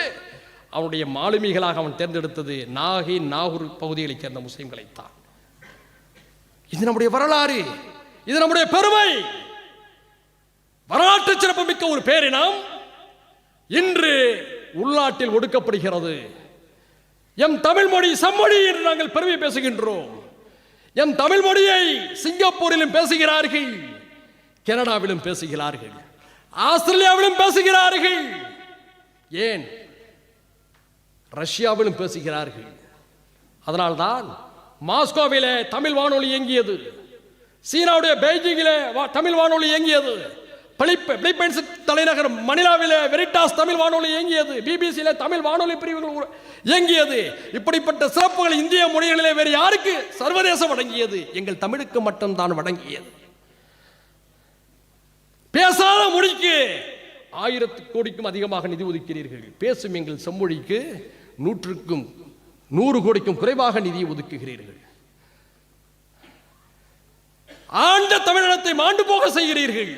அவனுடைய மாலுமிகளாக அவன் தேர்ந்தெடுத்தது நாகை, நாகூர் பகுதிகளைச் சேர்ந்த முஸ்லிம்களைத்தான். இது நம்முடைய வரலாறு, இது நம்முடைய பெருமை. வரலாற்று சிறப்பு மிக்க ஒரு பேரினம் இன்று உள்நாட்டில் ஒடுக்கப்படுகிறது. எம் தமிழ் மொழி செம்மொழி என்று நாங்கள் பெருமை பேசுகின்றோம். எம் தமிழ் மொழியை சிங்கப்பூரிலும் பேசுகிறார்கள், கனடாவிலும் பேசுகிறார்கள், ஆஸ்திரேலியாவிலும் பேசுகிறார்கள், ஏன் ரஷ்யாவிலும் பேசுகிறார்கள். அதனால்தான் மாஸ்கோவிலே தமிழ் வானொலி இயங்கியது, சீனாவுடைய பெய்ஜிங்கிலே தமிழ் வானொலி இயங்கியது, பிலிப்பைன்ஸ் தலைநகர் மணிலாவிலே வெரிட்டாஸ் தமிழ் வானொலி இயங்கியது, பிபிசியிலே தமிழ் வானொலி பிரிவுகள் இயங்கியது. இப்படிப்பட்ட சிறப்புகள் இந்திய மொழிகளிலே வேறு யாருக்கு சர்வதேசம் வழங்கியது? எங்கள் தமிழுக்கு மட்டும்தான் வழங்கியது. பேசாத மொழிக்கு 1000 கோடிக்கும் அதிகமாக நிதி ஒதுக்கிறீர்கள். பேசும் எங்கள் செம்மொழிக்கு 100 கோடிக்கும் குறைவாக நிதியை ஒதுக்குகிறீர்கள். ஆண்ட தமிழினத்தை மாண்டு போக செய்கிறீர்கள்.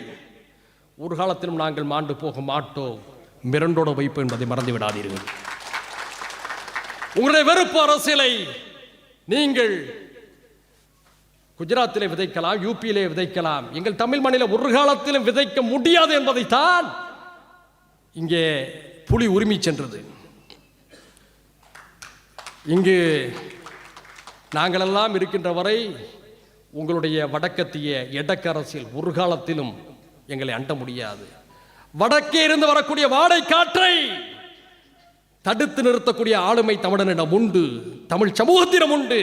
ஒரு காலத்திலும் நாங்கள் மாண்டு போக மாட்டோம், மிரண்டோட வைப்பு என்பதை மறந்து விடாதீர்கள். உங்களுடைய வெறுப்பு அரசியலை நீங்கள் குஜராத்திலே விதைக்கலாம், யூபியிலே விதைக்கலாம், எங்கள் தமிழ் மண்ணில் ஒரு காலத்திலும் விதைக்க முடியாது என்பதைத்தான் இங்கே புலி உரிமை சென்றது. இங்கு நாங்களெல்லாம் இருக்கின்ற வரை உங்களுடைய வடக்கத்திய எடக்கு அரசியல் ஒரு காலத்திலும் எங்களை அண்ட முடியாது. வடக்கே இருந்து வரக்கூடிய வாடை காற்றை தடுத்து நிறுத்தக்கூடிய ஆளுமை தமிழனிடம் உண்டு, தமிழ் சமூகத்திடம் உண்டு.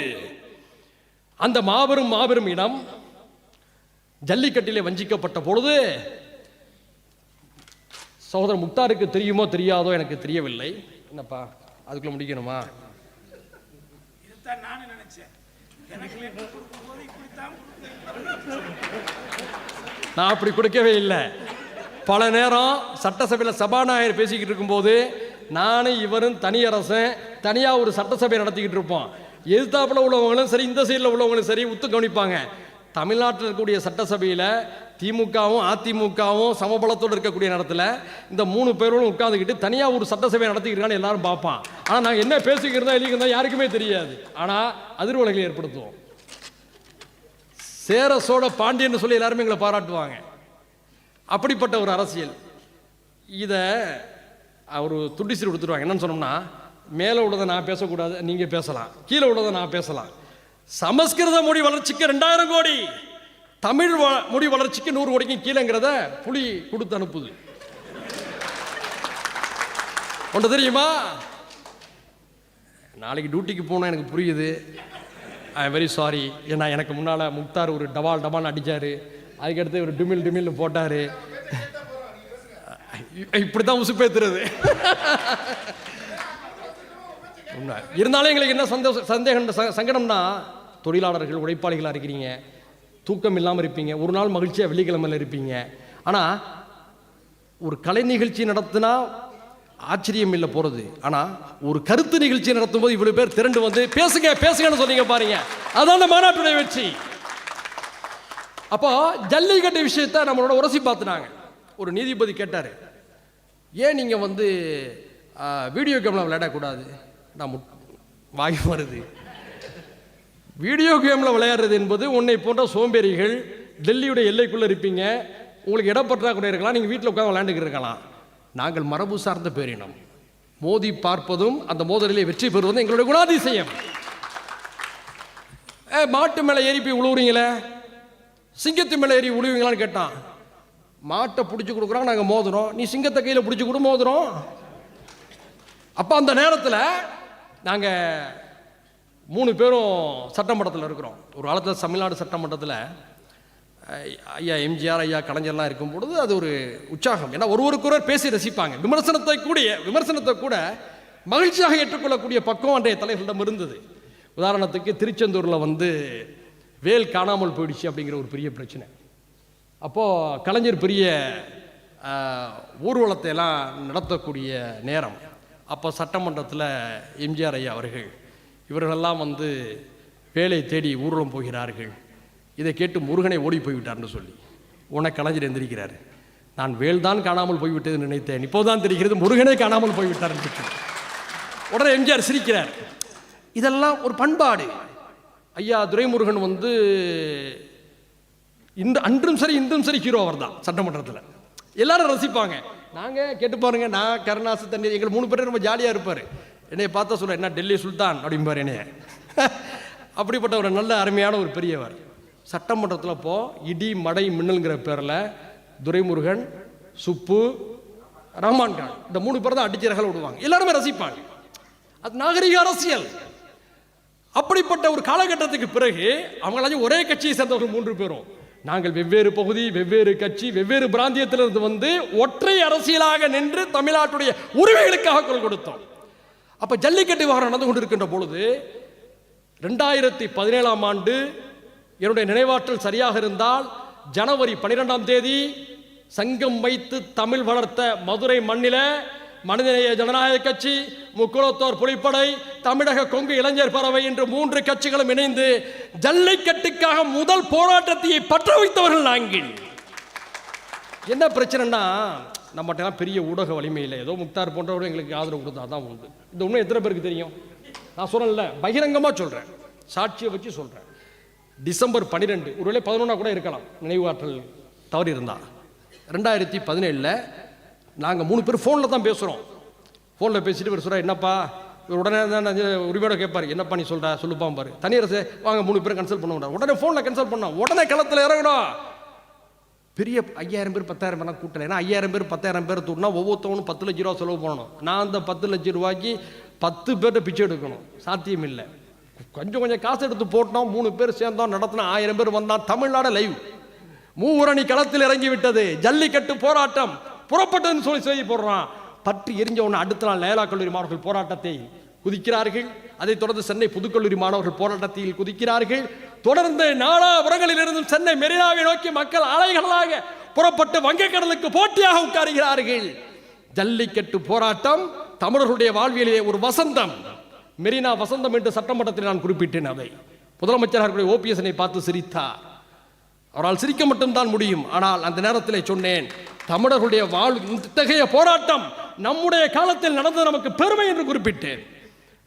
அந்த மாபெரும் மாபெரும் இனம் ஜல்லிக்கட்டிலே வஞ்சிக்கப்பட்ட பொழுது, சகோதரர் முக்தாருக்கு தெரியுமோ தெரியாதோ எனக்கு தெரியவில்லை. என்னப்பா அதுக்குள்ள முடிக்கணுமா? நான் அப்படி கொடுக்கவே இல்லை. பல நேரம் சட்டசபையில் சபாநாயகர் பேசிக்கிட்டு இருக்கும்போது நானும் இவரும் தனியரசன் தனியாக ஒரு சட்டசபை நடத்திக்கிட்டு இருப்போம். எதிர்த்தாப்புல உள்ளவங்களும் சரி, இந்த சைடில் உள்ளவங்களும் சரி உத்து கவனிப்பாங்க. தமிழ்நாட்டில் இருக்கக்கூடிய சட்டசபையில் திமுகவும் அதிமுகவும் சமபலத்தோடு இருக்கக்கூடிய நேரத்தில் இந்த 3 பேரும் உட்காந்துக்கிட்டு தனியாக ஒரு சட்டசபை நடத்திக்கிட்டு எல்லாரும் பார்ப்பான். ஆனால் நாங்கள் என்ன பேசிக்கிறதா எழுதிக்கிறதா யாருக்குமே தெரியாது. ஆனால் அதிர்வலைகளை ஏற்படுத்துவோம். சேர சோழ பாண்டியன்னு சொல்லி எல்லாருமே எங்களை பாராட்டுவாங்க. அப்படிப்பட்ட ஒரு அரசியல். இதை ஒரு துடிசிறு கொடுத்துருவாங்க. என்னன்னு சொன்னோம்னா, மேலே உள்ளதை நான் பேசக்கூடாது, நீங்கள் பேசலாம், கீழே உள்ளதை நான் பேசலாம். சமஸ்கிருத மொழி வளர்ச்சிக்கு 2000 கோடி, தமிழ் மொழி வளர்ச்சிக்கு 100 கோடிக்கும் கீழேங்கிறத புலி கொடுத்து அனுப்புது. ஒன்று தெரியுமா? நாளைக்கு டியூட்டிக்கு போனால் எனக்கு புரியுது. I am very sorry. ஏன்னா எனக்கு முன்னால் முக்தார் ஒரு டபால் அடித்தார், அதுக்கடுத்து ஒரு டிமில் போட்டார். இப்படி தான் உசுப்பேத்துறது. இருந்தாலும் எங்களுக்கு என்ன சந்தேகம் சங்கடம்னா, தொழிலாளர்கள் உழைப்பாளிகளாக இருக்கிறீங்க, தூக்கம் இல்லாமல் இருப்பீங்க, ஒரு நாள் மகிழ்ச்சியாக வெள்ளிக்கிழமையில் இருப்பீங்க. ஆனால் ஒரு கலை நிகழ்ச்சி நடத்தினா ஆச்சரியம் இல்லை போகிறது. ஆனால் ஒரு கருத்து நிகழ்ச்சி நடத்தும் போது இவ்வளவு பேர் திரண்டு வந்து பேசுங்கன்னு சொன்னீங்க பாருங்க, அதான் மாநாட்டுடைய வெற்றி. அப்போ ஜல்லிக்கட்டு விஷயத்தை நம்மளோட உரசி பார்த்துனாங்க. ஒரு நீதிபதி கேட்டார், ஏன் நீங்கள் வந்து வீடியோ கேமில் விளையாடக்கூடாது? நான் வாங்கி வருது. வீடியோ கேமில் விளையாடுறது என்பது உன்னை போன்ற சோம்பேறிகள் டெல்லியுடைய எல்லைக்குள்ளே இருப்பீங்க, உங்களுக்கு இடப்பற்றாக்குறை இருக்கலாம், நீங்கள் வீட்டில் உட்காந்து விளையாண்டுக்கிட்டு இருக்கலாம். நாங்கள் மரபு சார்ந்த பேரினம், மோதி பார்ப்பதும் அந்த மோதலிலே வெற்றி பெறுவதும் எங்களுடைய குணாதிசயம். மாட்டு மேலே ஏறி போய் உழுவுறீங்களே, சிங்கத்து மேலே ஏறி உழுவீங்களான்னு கேட்டான். மாட்டை பிடிச்சி கொடுக்குறோம், நாங்கள் மோதுறோம், நீ சிங்கத்தை கையில் பிடிச்சி கொடு மோதுறோம். அப்போ அந்த நேரத்தில் நாங்கள் 3 பேரும் சட்டமன்றத்தில் இருக்கிறோம். ஒரு காலத்தில் தமிழ்நாடு சட்டமன்றத்தில் ஐயா எம்ஜிஆர், ஐயா கலைஞர்லாம் இருக்கும் பொழுது அது ஒரு உற்சாகம். ஏன்னா ஒருவருக்கொருவர் பேசி ரசிப்பாங்க. விமர்சனத்தை கூட மகிழ்ச்சியாக ஏற்றுக்கொள்ளக்கூடிய பக்குவம் அன்றைய தலைவர்களிடம் இருந்தது. உதாரணத்துக்கு திருச்செந்தூரில் வந்து வேல் காணாமல் போயிடுச்சு அப்படிங்கிற ஒரு பெரிய பிரச்சனை. அப்போது கலைஞர் பெரிய ஊர்வலத்தை எல்லாம் நடத்தக்கூடிய நேரம். அப்போ சட்டமன்றத்தில் எம்ஜிஆர் ஐயா அவர்கள், இவர்களெல்லாம் வந்து வேலை தேடி ஊர்வலம் போகிறார்கள், இதை கேட்டு முருகனை ஓடி போய்விட்டார்னு சொல்லி உன்னை கலைஞர் எந்திரிக்கிறார். நான் வேல் தான் காணாமல் போய்விட்டது நினைத்தேன், இப்போதான் தெரிகிறது முருகனே காணாமல் போய்விட்டார். உடனே எம்ஜிஆர் சிரிக்கிறார். இதெல்லாம் ஒரு பண்பாடு. ஐயா துரைமுருகன் வந்து அன்றும் சரி இன்றும் சரி ஹீரோ அவர் தான். சட்டமன்றத்தில் எல்லாரும் ரசிப்பாங்க. நாங்கள் கேட்டு பாருங்க, நான் கருணாசு தண்ணீர் எங்கள் 3 பேரும் ரொம்ப ஜாலியாக இருப்பார். என்னைய பார்த்தா சொல்ல, என்ன டெல்லி சுல்தான் அப்படிம்பார் என்னைய. அப்படிப்பட்ட ஒரு நல்ல அருமையான ஒரு பெரியவர். சட்டமன்றத்தில் இப்போ இடி மடை மின்னல்ங்கிற பேரில் துரைமுருகன், சுப்பு, ரஹ்மான் கான் இந்த 3 பேர் தான் அடிச்சு ரகல விடுவாங்க. எல்லாருமே ரசிப்பாங்க. அது நாகரிக அரசியல். அப்படிப்பட்ட ஒரு காலகட்டத்துக்கு பிறகு அவங்களாச்சும் ஒரே கட்சியை சேர்ந்தவர்கள் 3 பேரும் நாங்கள் வெவ்வேறு பகுதி, வெவ்வேறு கட்சி, வெவ்வேறு பிராந்தியத்திலிருந்து வந்து ஒற்றை அரசியலாக நின்று தமிழ்நாட்டுடைய உரிமைகளுக்காக குரல் கொடுத்தோம். அப்ப ஜல்லிக்கட்டு விவகாரம் நடந்து கொண்டிருக்கின்ற பொழுது 2017ஆம் ஆண்டு என்னுடைய நினைவாற்றல் சரியாக இருந்தால் ஜனவரி 12ஆம் தேதி சங்கம் வைத்து தமிழ் வளர்த்த மதுரை மண்ணில மனிதநேய ஜனநாயக கட்சி, முக்குளத்தோர் புலிப்படை, தமிழக கொங்கு இளைஞர் பறவை என்று 3 கட்சிகளும் இணைந்து ஜல்லிக்கட்டுக்காக முதல் போராட்டத்தை பற்ற வைத்தவர்கள் நாங்கள். என்ன பிரச்சனைனா, நம்மகிட்ட பெரிய ஊடக வலிமை இல்லை. ஏதோ முக்தார் போன்றவர்கள் எங்களுக்கு ஆதரவு கொடுத்தா தான் உண்டு. இந்த உண்மை எத்தனை பேருக்கு தெரியும்? நான் சொல்லல, பகிரங்கமாக சொல்றேன், சாட்சியை வச்சு சொல்றேன். டிசம்பர் 12, ஒருவேளை 11 கூட இருக்கலாம் நினைவு ஆற்றல் தவறி இருந்தா, 2017 நாங்கள் 3 பேர் ஃபோனில் தான் பேசுகிறோம். ஃபோனில் பேசிட்டு இவர் சொல்கிறார், என்னப்பா உடனே தான் உரிமையோட கேட்பார், என்னப்பா நீ சொல்கிற சொல்லுப்பான் பாரு, தனியரசு வாங்க 3 பேரும் கன்சல்ட் பண்ண விடாது. உடனே ஃபோனில் கன்சல்ட் பண்ணோம், உடனே களத்தில் இறங்கணும். பெரிய 5000 பேர் 10,000 பேர்லாம் கூட்டலை. ஏன்னா 5000 பேர் 10,000 பேர் தூட்டினா ஒவ்வொருத்தவனும் 10 லட்ச ரூபா செலவு பண்ணணும். நான் அந்த 10 லட்ச ரூபாய்க்கு 10 பேர்கிட்ட பிச்சை எடுக்கணும், சாத்தியம் இல்லை. கொஞ்சம் காசு எடுத்து போட்டோம், 3 பேர் சேர்ந்தோம், நடத்தினா 1000 பேர் வந்தான். தமிழ்நாடு லைவ், மூவரணி களத்தில் இறங்கி விட்டது, ஜல்லிக்கட்டு போராட்டம் புறப்பட்டதுன்னு சொல்லி செய்தி போடுறான். பற்றி எரிஞ்ச உடனே அடுத்த நாள் லயலா கல்லூரி மாணவர்கள் போராட்டத்தை குதிக்கிறார்கள். அதைத் தொடர்ந்து சென்னை புதுக்கல்லூரி மாணவர்கள் போராட்டத்தில் குதிக்கிறார்கள். தொடர்ந்து நாலாபுரங்களிலிருந்தும் சென்னை மெரினாவை நோக்கி மக்கள் அலைகளாக புறப்பட்டு வங்கக்கடலுக்கு போட்டியாக உட்காருகிறார்கள். ஜல்லிக்கட்டு போராட்டம் தமிழர்களுடைய வாழ்வியலே ஒரு வசந்தம். மெரினா வசந்தம் என்று சட்டமன்றத்தில் நான் குறிப்பிட்டேன். அதை முதலமைச்சர் ஓபிஎஸ் பார்த்து சிரித்தார். அவரால் சிரிக்க மட்டும்தான் முடியும். ஆனால் அந்த நேரத்தில் சொன்னேன், தமிழர்களுடைய இத்தகைய போராட்டம் நம்முடைய காலத்தில் நடந்தது நமக்கு பெருமை என்று குறிப்பிட்டேன்.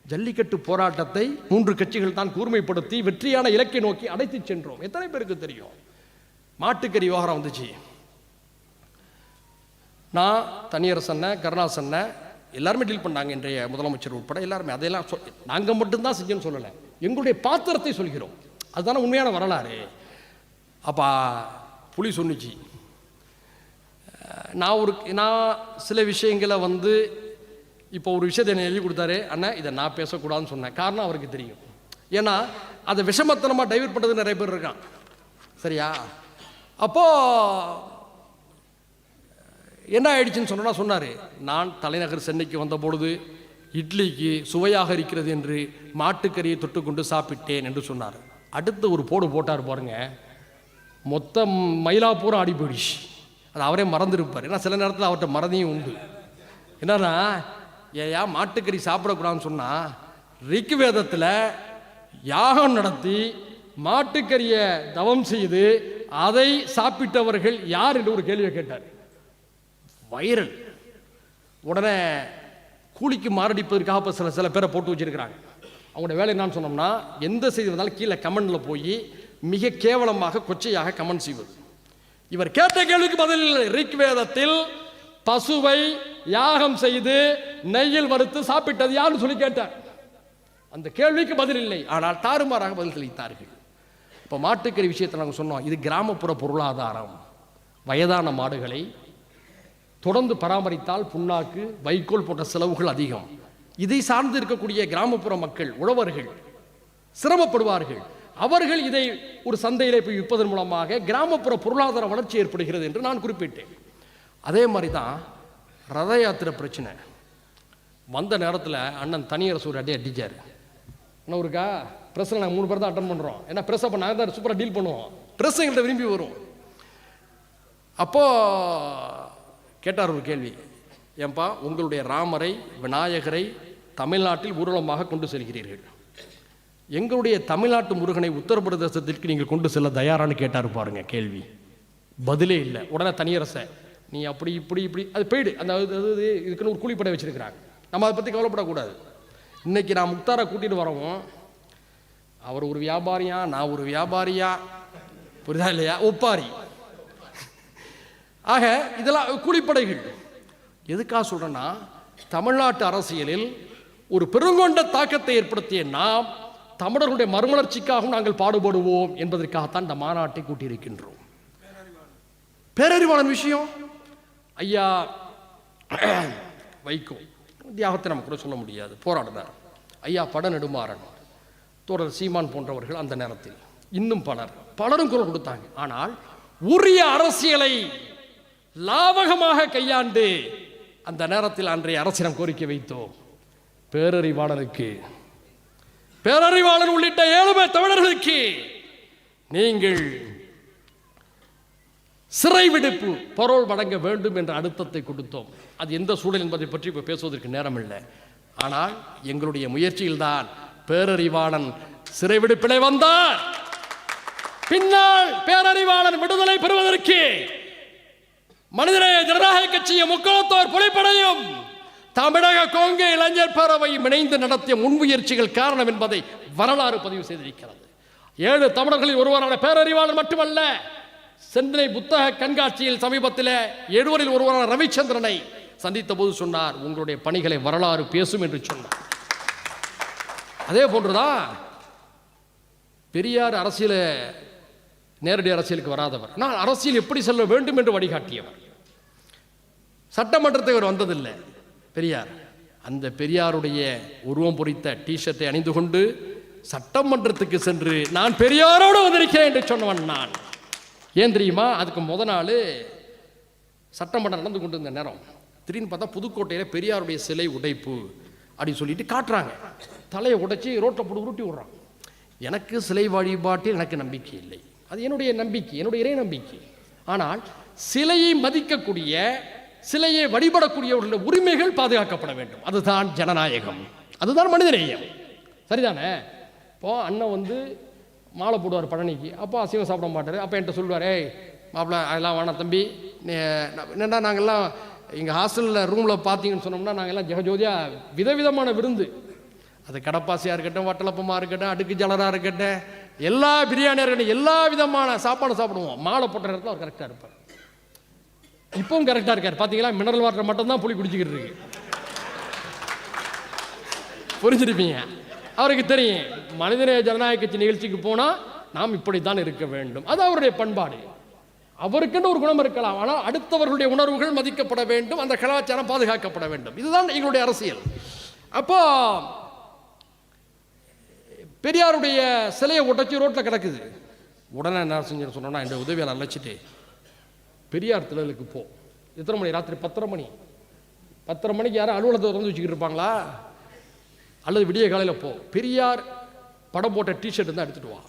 ஜல்லிக்கட்டு போராட்டத்தை 3 கட்சிகள் தான் கூர்மைப்படுத்தி வெற்றியான இலக்கை நோக்கி அடைத்து சென்றோம். எத்தனை பேருக்கு தெரியும்? மாட்டுக்கறி விவகாரம் வந்துச்சு. நான் தனியரசன்ன கருணாசன்ன எல்லாருமே டீல் பண்ணாங்க. இன்றைய முதலமைச்சர் உட்பட எல்லாருமே அதையெல்லாம் நாங்கள் மட்டும்தான் செஞ்சோன்னு சொல்லலை, எங்களுடைய பாத்திரத்தை சொல்கிறோம். அதுதானே உண்மையான வரலாறு. அப்போ புலி சொன்னிச்சு, நான் சில விஷயங்களை இப்போ ஒரு விஷயத்தை என்ன எழுதி கொடுத்தாரு, அண்ணா இதை நான் பேசக்கூடாதுன்னு சொன்னேன். காரணம் அவருக்கு தெரியும். ஏன்னா அதை விஷமத்தனமாக டைவர்ட் பண்ணுறது நிறைய பேர் இருக்கான். சரியா? அப்போது என்ன ஆயிடுச்சுன்னு சொன்னார், நான் தலைநகர் சென்னைக்கு வந்தபொழுது இட்லிக்கு சுவையாக இருக்கிறது என்று மாட்டுக்கறியை தொட்டுக்கொண்டு சாப்பிட்டேன் என்று சொன்னார். அடுத்து ஒரு போட்டார் பாருங்க, மொத்தம் மயிலாப்பூரம் ஆடி போயிடுச்சு. அது அவரே மறந்துருப்பார். ஏன்னா சில நேரத்தில் அவர்கிட்ட மறதியும் உண்டு. என்னன்னா, ஏயா மாட்டுக்கறி சாப்பிடக்கூடாதுன்னு சொன்னால் ரிக்வேதத்தில் யாகம் நடத்தி மாட்டுக்கறியை தவம் செய்து அதை சாப்பிட்டவர்கள் யார் என்று ஒரு கேள்வியை கேட்டார். வைரல். உடனே கூலிக்கு மாரடிப்பதற்காக இப்போ சில பேரை போட்டு வச்சிருக்கிறாங்க. அவங்களோட வேலை என்னன்னு சொன்னோம்னா, எந்த செய்தி வந்தாலும் கீழே கமெண்டில் போய் மிக கேவலமாக கொச்சையாக கமெண்ட் செய்வது. இவர் கேட்ட கேள்விக்கு பதில் ரிக்வேதத்தில் பசுவை யாகம் செய்து நெய்யில் வறுத்து சாப்பிட்டது யாருன்னு சொல்லி கேட்டார். அந்த கேள்விக்கு பதில் இல்லை. ஆனால் தாறுமாறாக பதில் தெளித்தார்கள். இப்போ மாட்டுக்கறி விஷயத்தை நாங்கள் சொன்னோம், இது கிராமப்புற பொருளாதாரம். வயதான மாடுகளை தொடர்ந்து பராமரித்தால் புண்ணாக்கு வைக்கோல் போன்ற செலவுகள் அதிகம். இதை சார்ந்து இருக்கக்கூடிய கிராமப்புற மக்கள் உழவர்கள் சிரமப்படுவார்கள். அவர்கள் இதை ஒரு சந்தையிலே போய் விற்பதன் மூலமாக கிராமப்புற பொருளாதார வளர்ச்சி ஏற்படுகிறது என்று நான் குறிப்பிட்டேன். அதே மாதிரி தான் ரத யாத்திரை பிரச்சனை வந்த நேரத்தில் அண்ணன் தனியரசு ஒரு அடிச்சார். என்ன இருக்கா ப்ரெஸ்ஸில் நாங்கள் 3 பேர் தான் அட்டன் பண்ணுறோம். ஏன்னா ப்ரெஸ் அப்போ நாங்கள் தான் சூப்பராக டீல் பண்ணுவோம். ப்ரெஸ் எங்கள்கிட்ட விரும்பி வரும். அப்போது கேட்டார் ஒரு கேள்வி, ஏன்பா உங்களுடைய ராமரை விநாயகரை தமிழ்நாட்டில் ஊர்வலமாக கொண்டு செல்கிறீர்கள், எங்களுடைய தமிழ்நாட்டு முருகனை உத்தரப்பிரதேசத்திற்கு நீங்கள் கொண்டு செல்ல தயாரானு கேட்டார். பாருங்க கேள்வி, பதிலே இல்லை. உடனே தனியரசை நீ அப்படி இப்படி அது போயிடு, அந்த இதுக்குன்னு ஒரு கூலிப்படை வச்சிருக்கிறாங்க, நம்ம அதை பற்றி கவலைப்படக்கூடாது. இன்னைக்கு நான் முக்தாரை கூட்டிட்டு வரவும், அவர் ஒரு வியாபாரியா நான் ஒரு வியாபாரியா, புரியுதா இல்லையா, ஒப்பாரி. ஆக இதெல்லாம் கூலிப்படைகள். எதுக்காக சொல்றேன்னா, தமிழ்நாட்டு அரசியலில் ஒரு பெருங்கொண்ட தாக்கத்தை ஏற்படுத்திய நாம் தமிழர்களுடைய மறுமலர்ச்சிக்காகவும் நாங்கள் பாடுபடுவோம் என்பதற்காகத்தான் இந்த மாநாட்டை கூட்டியிருக்கின்றோம். பேரறிவாளன் விஷயம், ஐயா வைகோ தியாகத்தை நம்ம கூட சொல்ல முடியாது, போராடினார். ஐயா பட நெடுமாறன், தோழர் சீமான் போன்றவர்கள் அந்த நேரத்தில், இன்னும் பலரும் குரல் கொடுத்தாங்க. ஆனால் உரிய அரசியலை லாபகமாக கையாண்டு அந்த நேரத்தில் அன்றைய அரசிடம் கோரிக்கை வைத்தோம். பேரறிவாளன் உள்ளிட்ட 7 பேர் தமிழர்களுக்கு நீங்கள் சிறை விடுப்பு பரோல் வழங்க வேண்டும் என்ற அழுத்தத்தை கொடுத்தோம். அது எந்த சூழல் என்பதை பற்றி இப்போ பேசுவதற்கு நேரம் இல்லை. ஆனால் எங்களுடைய முயற்சியில்தான் பேரறிவாளன் சிறை விடுப்பிலே வந்தார். பின்னால் பேரறிவாளன் விடுதலை பெறுவதற்கு மனிதநேய ஜனநாயக கட்சியும் முக்காலத்தோர் புலிப்படையும் தமிழக கொங்கு இளைஞர் பேரவையும் இணைந்து நடத்திய முன்முயற்சிகள் காரணம் என்பதை வரலாறு பதிவு செய்திருக்கிறது. 7 தமிழர்களில் ஒருவரான பேரறிவாளன் மட்டுமல்ல, சென்னை புத்தக கண்காட்சியில் சமீபத்தில் 7 ஒருவரான ரவிச்சந்திரனை சந்தித்த போது சொன்னார், உங்களுடைய பணிகளை வரலாறு பேசும் என்று சொன்னார். அதே போன்றுதான் பெரியார் நேரடி அரசியலுக்கு வராதவர், நான் அரசியல் எப்படி செல்ல வேண்டும் என்று வழிகாட்டியவர். சட்டமன்றத்தை அவர் வந்ததில்லை பெரியார். அந்த பெரியாருடைய உருவம் பொறித்த டிஷர்ட்டை அணிந்து கொண்டு சட்டமன்றத்துக்கு சென்று நான் பெரியாரோடு வந்திருக்கேன் என்று சொன்னவன் நான். ஏன் தெரியுமா, அதுக்கு முத நாள் சட்டமன்றம் நடந்து கொண்டு இருந்த நேரம் திடீர்னு பார்த்தா புதுக்கோட்டையில் பெரியாருடைய சிலை உடைப்பு, அப்படின்னு சொல்லிட்டு காட்டுறாங்க. தலையை உடைச்சி ரோட்டில் போட்டு உருட்டி விடுறான். எனக்கு சிலை வழிபாட்டில் எனக்கு நம்பிக்கை இல்லை, அது என்னுடைய நம்பிக்கை, என்னுடைய இறை நம்பிக்கை. ஆனால் சிலையை மதிக்கக்கூடிய, சிலையை வழிபடக்கூடியவர்களுடைய உரிமைகள் பாதுகாக்கப்பட வேண்டும். அதுதான் ஜனநாயகம், அதுதான் மனிதநேயம். சரிதானே? இப்போ அண்ணன் வந்து மாலை போடுவார் பழனிக்கு, அப்போ அசைவம் சாப்பிட மாட்டார். அப்போ என்கிட்ட சொல்லுவார், ஏய் மாப்பிள்ள அதெல்லாம் வேணாம் தம்பி, என்னென்னா நாங்கள்லாம் எங்கள் ஹாஸ்டலில் ரூமில் பார்த்தீங்கன்னு சொன்னோம்னா நாங்கள்லாம் ஜெகஜோதியாக விதவிதமான விருந்து, அது கடப்பாசியாக இருக்கட்டும், வட்டலப்பமாக இருக்கட்டும், அடுக்கு ஜலராக இருக்கட்டும், எல்லா பிரியாணியாக இருக்கட்டும், எல்லா விதமான சாப்பாடு சாப்பிடுவோம். மாலை போட்ட நேரத்தில் அவர் கரெக்டாக இருப்பார். இப்பவும் கரெக்டாக இருக்கார். பார்த்தீங்களா, மினரல் வாட்டர் மட்டும்தான் புளி குடிச்சிக்கிட்டு இருக்கு. புரிஞ்சிருப்பீங்க. அவருக்கு தெரியும் மனிதநேய ஜனநாயக கட்சி நிகழ்ச்சிக்கு போனால் நாம் இப்படித்தான் இருக்க வேண்டும், அது அவருடைய பண்பாடு. அவருக்குன்னு ஒரு குணம் இருக்கலாம், ஆனால் அடுத்தவர்களுடைய உணர்வுகள் மதிக்கப்பட வேண்டும், அந்த கலாச்சாரம் பாதுகாக்கப்பட வேண்டும். இதுதான் எங்களுடைய அரசியல். அப்போ பெரியாருடைய சிலையை உடைச்சி ரோட்டில் கிடக்குது. உடனே என்ன செஞ்சு சொன்னோன்னா, என் உதவியால் அழைச்சிட்டு பெரியார் திடலுக்கு போ. எத்தனை மணி? ராத்திரி 10:30 மணி. 10:30 மணிக்கு யாரும் அலுவலகத்தை திறந்து வச்சுக்கிட்டு இருப்பாங்களா? அல்லது விடிய காலையில் போ, பெரியார் படம் போட்ட டிஷர்ட் இருந்தால் எடுத்துட்டு வா.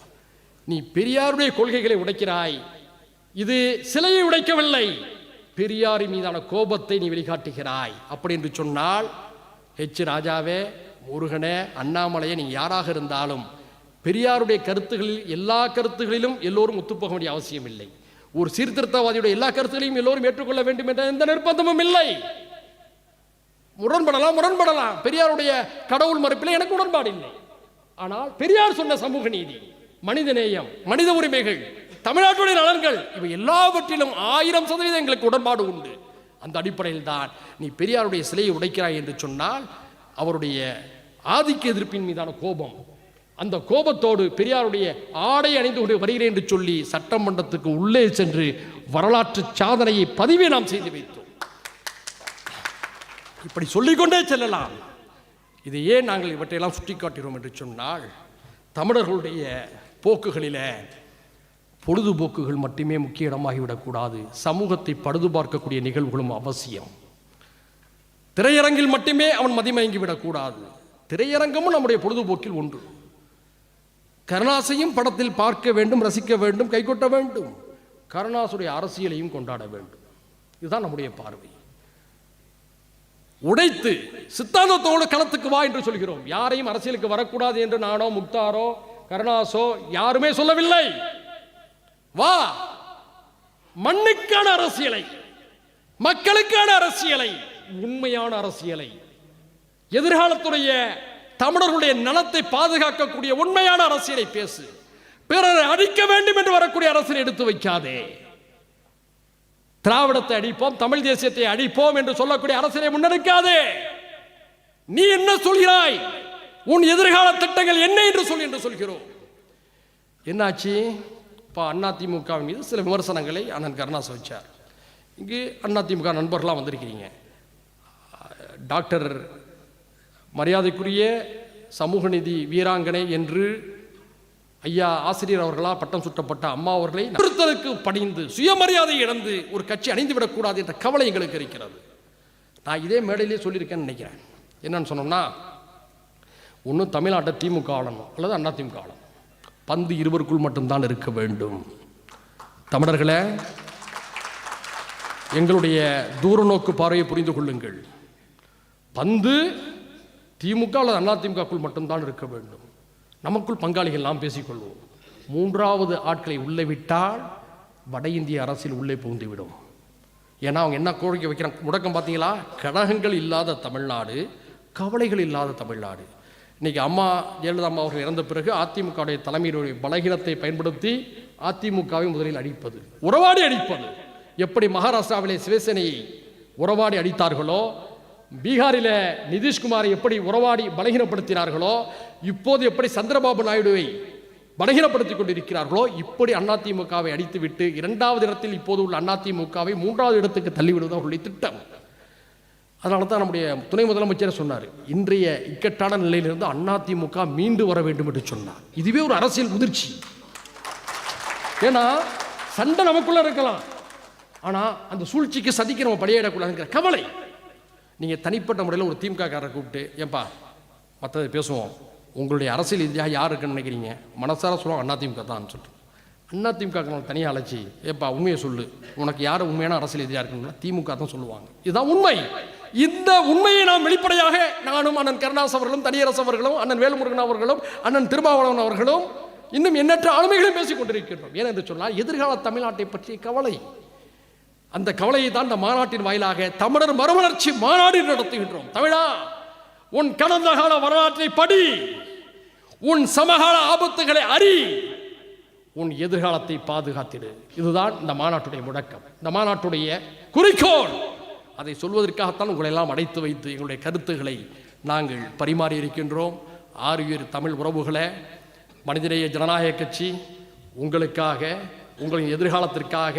நீ பெரியாருடைய கொள்கைகளை உடைக்கிறாய், இது சிலையை உடைக்கவில்லை, பெரியாரின் மீதான கோபத்தை நீ வெளிக்காட்டுகிறாய். அப்படி என்று சொன்னால், ஹெச் ராஜாவே, முருகனே, அண்ணாமலையே, நீ யாராக இருந்தாலும் பெரியாருடைய கருத்துகளில், எல்லா கருத்துகளிலும் எல்லோரும் ஒத்துப்போக வேண்டிய அவசியம் இல்லை. ஒரு சீர்திருத்தவாதியுடைய எல்லா கருத்துகளையும் எல்லோரும் ஏற்றுக்கொள்ள வேண்டும் என்ற எந்த நிர்பந்தமும் இல்லை. முரண்படலாம். பெரியாருடைய கடவுள் மறுப்பில் எனக்கு உடன்பாடு இல்லை. ஆனால் பெரியார் சொன்ன சமூக நீதி, மனிதநேயம், மனித உரிமைகள், தமிழ்நாட்டுடைய நலன்கள், இவை எல்லாவற்றிலும் 1000% எங்களுக்கு உடன்பாடு உண்டு. அந்த அடிப்படையில் தான் நீ பெரியாருடைய சிலையை உடைக்கிறாய் என்று சொன்னால், அவருடைய ஆதிக்க எதிர்ப்பின் மீதான கோபம், அந்த கோபத்தோடு பெரியாருடைய ஆடை அணிந்து கொண்டு வருகிறேன் என்று சொல்லி சட்டமன்றத்துக்கு உள்ளே சென்று வரலாற்று சாதனையை பதிவை நாம் செய்து வைத்தோம். இப்படி சொல்லிக்கொண்டே செல்லலாம். இது ஏன் நாங்கள் இவற்றையெல்லாம் சுட்டிக்காட்டுகிறோம் என்று சொன்னால், தமிழர்களுடைய போக்குகளில் பொழுதுபோக்குகள் மட்டுமே முக்கிய இடமாகிவிடக்கூடாது. சமூகத்தை பழுது பார்க்கக்கூடிய நிகழ்வுகளும் அவசியம். திரையரங்கில் மட்டுமே அவன் மதிமயங்கிவிடக்கூடாது. திரையரங்கமும் நம்முடைய பொழுதுபோக்கில் ஒன்று. கருணாசையும் படத்தில் பார்க்க வேண்டும், ரசிக்க வேண்டும், கைகொட்ட வேண்டும். கருணாசுடைய அரசியலையும் கொண்டாட வேண்டும். இதுதான் நம்முடைய பார்வை. உடைத்து சித்தாந்தத்தோடு களத்துக்கு வா என்று சொல்கிறோம். யாரையும் அரசியலுக்கு வரக்கூடாது என்று நானோ, முக்தாரோ, கருணாசோ யாருமே சொல்லவில்லை. வா, மண்ணுக்கான அரசியலை, மக்களுக்கான அரசியலை, உண்மையான அரசியலை, எதிர்காலத்துடைய தமிழர்களுடைய நலத்தை பாதுகாக்கக்கூடிய உண்மையான அரசியலை பேசு. பிறரை அழிக்க வேண்டும் என்று வரக்கூடிய அரசியலை எடுத்து வைக்காதே. திராவிடத்தை அடிப்போம், தமிழ் தேசியத்தை அடிப்போம் என்று சொல்லக்கூடிய அரசியலை முன்னெடுக்காதே. நீ என்ன சொல்கிறாய், உன் எதிர்கால திட்டங்கள் என்ன என்று சொல்கிறோம். என்னாச்சு? இப்போ அதிமுக மீது சில விமர்சனங்களை அண்ணன் கருணாஸ் வச்சார். இங்கு அதிமுக நண்பர்களாக வந்திருக்கிறீங்க. டாக்டர் மரியாதைக்குரிய சமூக நீதி வீராங்கனை என்று ஐயா ஆசிரியர் அவர்களால் பட்டம் சுட்டப்பட்ட அம்மா அவர்களை நிறுத்தலுக்கு பணிந்து சுயமரியாதை இழந்து ஒரு கட்சி அணிந்துவிடக்கூடாது என்ற கவலை எங்களுக்கு இருக்கிறது. நான் இதே மேடையிலே சொல்லியிருக்கேன்னு நினைக்கிறேன். என்னன்னு சொன்னோம்னா, ஒன்று தமிழ்நாட்டை திமுக ஆளணும் அல்லது அதிமுக ஆளணும். பந்து இருவருக்குள் மட்டும்தான் இருக்க வேண்டும். தமிழர்களே, எங்களுடைய தூரநோக்கு பார்வையை புரிந்து கொள்ளுங்கள். பந்து திமுக அல்லது அதிமுகக்குள் மட்டும்தான் இருக்க வேண்டும். நமக்குள் பங்காளிகள் நாம் பேசிக்கொள்வோம். மூன்றாவது ஆட்களை உள்ளே விட்டால் வட இந்திய அரசியல் உள்ளே புகுந்துவிடும். ஏன்னா அவங்க என்ன கோரிக்கை வைக்கிறாங்க, முடக்கம் பார்த்தீங்களா? கழகங்கள் இல்லாத தமிழ்நாடு, கவலைகள் இல்லாத தமிழ்நாடு. இன்னைக்கு அம்மா ஜெயலலிதா அம்மா அவர்கள் இறந்த பிறகு அதிமுகவுடைய தலைமையுடைய பலகீனத்தை பயன்படுத்தி அதிமுகவை முதலில் அடிப்பது, உறவாடி அடிப்பது. எப்படி மகாராஷ்டிராவிலே சிவசேனையை உறவாடி அடித்தார்களோ, பீகாரில் நிதிஷ்குமாரை எப்படி உறவாடி பலகீனப்படுத்தினார்களோ, இப்போது எப்படி சந்திரபாபு நாயுடுவை பலகீனப்படுத்திக் கொண்டிருக்கிறார்களோ, இப்படி அதிமுகவை அடித்துவிட்டு இரண்டாவது இடத்தில் இப்போது உள்ள அதிமுகவை மூன்றாவது இடத்துக்கு தள்ளிவிடுவது அவர்களுடைய திட்டம். அதனால தான் நம்முடைய துணை முதலமைச்சர் சொன்னார், இன்றைய இக்கட்டான நிலையிலிருந்து அதிமுக மீண்டு வர வேண்டும் என்று சொன்னார். இதுவே ஒரு அரசியல் முதிர்ச்சி. ஏன்னா சண்டை நமக்குள்ள இருக்கலாம், ஆனால் அந்த சூழ்ச்சிக்கு சதிக்கு நம்ம பலியிடக்கூடாதுங்கிற கவலை. நீங்கள் தனிப்பட்ட முறையில் ஒரு திமுககாரரை கூப்பிட்டு ஏன்பா மற்றது பேசுவோம், உங்களுடைய அரசியல் எதிராக யார் இருக்குன்னு நினைக்கிறீங்க, மனசார சொல்லுவோம் அதிமுக தான் சொல்லிட்டு. அதிமுக தனியாக அழைச்சி ஏப்பா உண்மையை சொல்லு, உனக்கு யார் உண்மையான அரசியல் எதிராக இருக்குன்னா திமுக தான் சொல்லுவாங்க. இதுதான் உண்மை. இந்த உண்மையை நாம் வெளிப்படையாக நானும் அண்ணன் கருணாஸ் அவர்களும் தனியரசு அவர்களும் அண்ணன் வேலுமுருகன் அவர்களும் அண்ணன் திருமாவளவன் அவர்களும் இன்னும் எண்ணற்ற ஆளுமைகளையும் பேசிக் கொண்டிருக்கின்றோம். ஏனென்று சொன்னால் எதிர்கால தமிழ்நாட்டை பற்றிய கவலை. அந்த கவலையை தான் இந்த மாநாட்டின் வாயிலாக தமிழர் மறுமலர்ச்சி மாநாடு நடத்துகின்றோம். தமிழா, உன் கடந்த கால வரலாற்றை படி, உன் சமகால ஆபத்துகளை அறி, உன் எதிர்காலத்தை பாதுகாத்திடு. இதுதான் இந்த மாநாட்டுடைய முழக்கம், இந்த மாநாட்டுடைய குறிக்கோள். அதை சொல்வதற்காகத்தான் உங்களை எல்லாம் அடைத்து வைத்து எங்களுடைய கருத்துக்களை நாங்கள் பரிமாறி இருக்கின்றோம். ஆரியர் தமிழ் உறவுகளே, மனிதநேய ஜனநாயக கட்சி உங்களுக்காக, உங்களின் எதிர்காலத்திற்காக,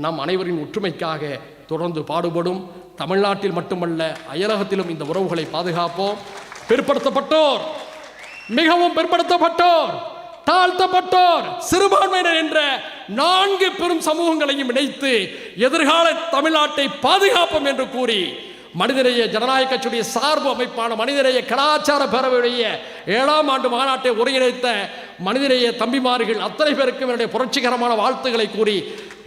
நம் அனைவரின் ஒற்றுமைக்காக தொடர்ந்து பாடுபடும். தமிழ்நாட்டில் மட்டுமல்ல, அயலகத்திலும் இந்த உறவுகளை பாதுகாப்போம். பிற்படுத்தப்பட்டோர், மிகவும் பிற்படுத்தப்பட்டோர், தாழ்த்தப்பட்டோர், சிறுபான்மையினர் என்ற 4 பெரும் சமூகங்களையும் இணைத்து எதிர்கால தமிழ்நாட்டை பாதுகாப்போம் என்று கூறி மனிதநேய ஜனநாயக கட்சியுடைய சார்பு அமைப்பான மனிதநேய கலாச்சார பேரவையுடைய 7ஆம் ஆண்டு மாநாட்டை ஒருங்கிணைத்த மனிதநேய தம்பிமார்கள் அத்தனை பேருக்கும் என்னுடைய புரட்சிகரமான வாழ்த்துக்களை கூறி,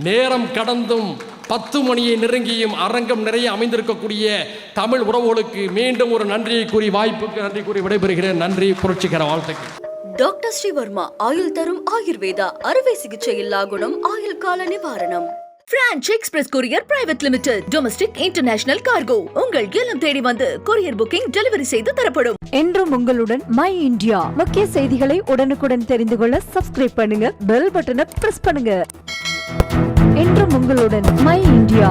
நேரம் கடந்தும் 10 மணியை நெருங்கியும் அரங்கம் நிறைய அமைந்திருக்கக்கூடிய தமிழ் உறவுகளுக்கு மீண்டும் ஒரு நன்றியை கூறி, வாய்ப்புக்கு நன்றி கூறி விடைபெறுகிறேன். நன்றி, புரட்சிகர வாழ்த்துக்கள். டாக்டர் ஸ்ரீவர்மா ஆயுள் தரும் ஆயுர்வேதா அறுவை சிகிச்சை இல்லா குணம், ஆயுள் கால நிவாரணம். Branch express courier private limited, domestic international cargo. உங்கள் இல்லம் தேடி வந்து கொரியர் புக்கிங் டெலிவரி செய்து தரப்படும். என்றும் உங்களுடன் மை இந்தியா. முக்கிய செய்திகளை உடனுக்குடன் தெரிந்து கொள்ள சப்ஸ்கிரைப் பண்ணுங்க, பெல் பட்டனை பிரஸ் பண்ணுங்க. என்றும் உங்களுடன் மை இந்தியா.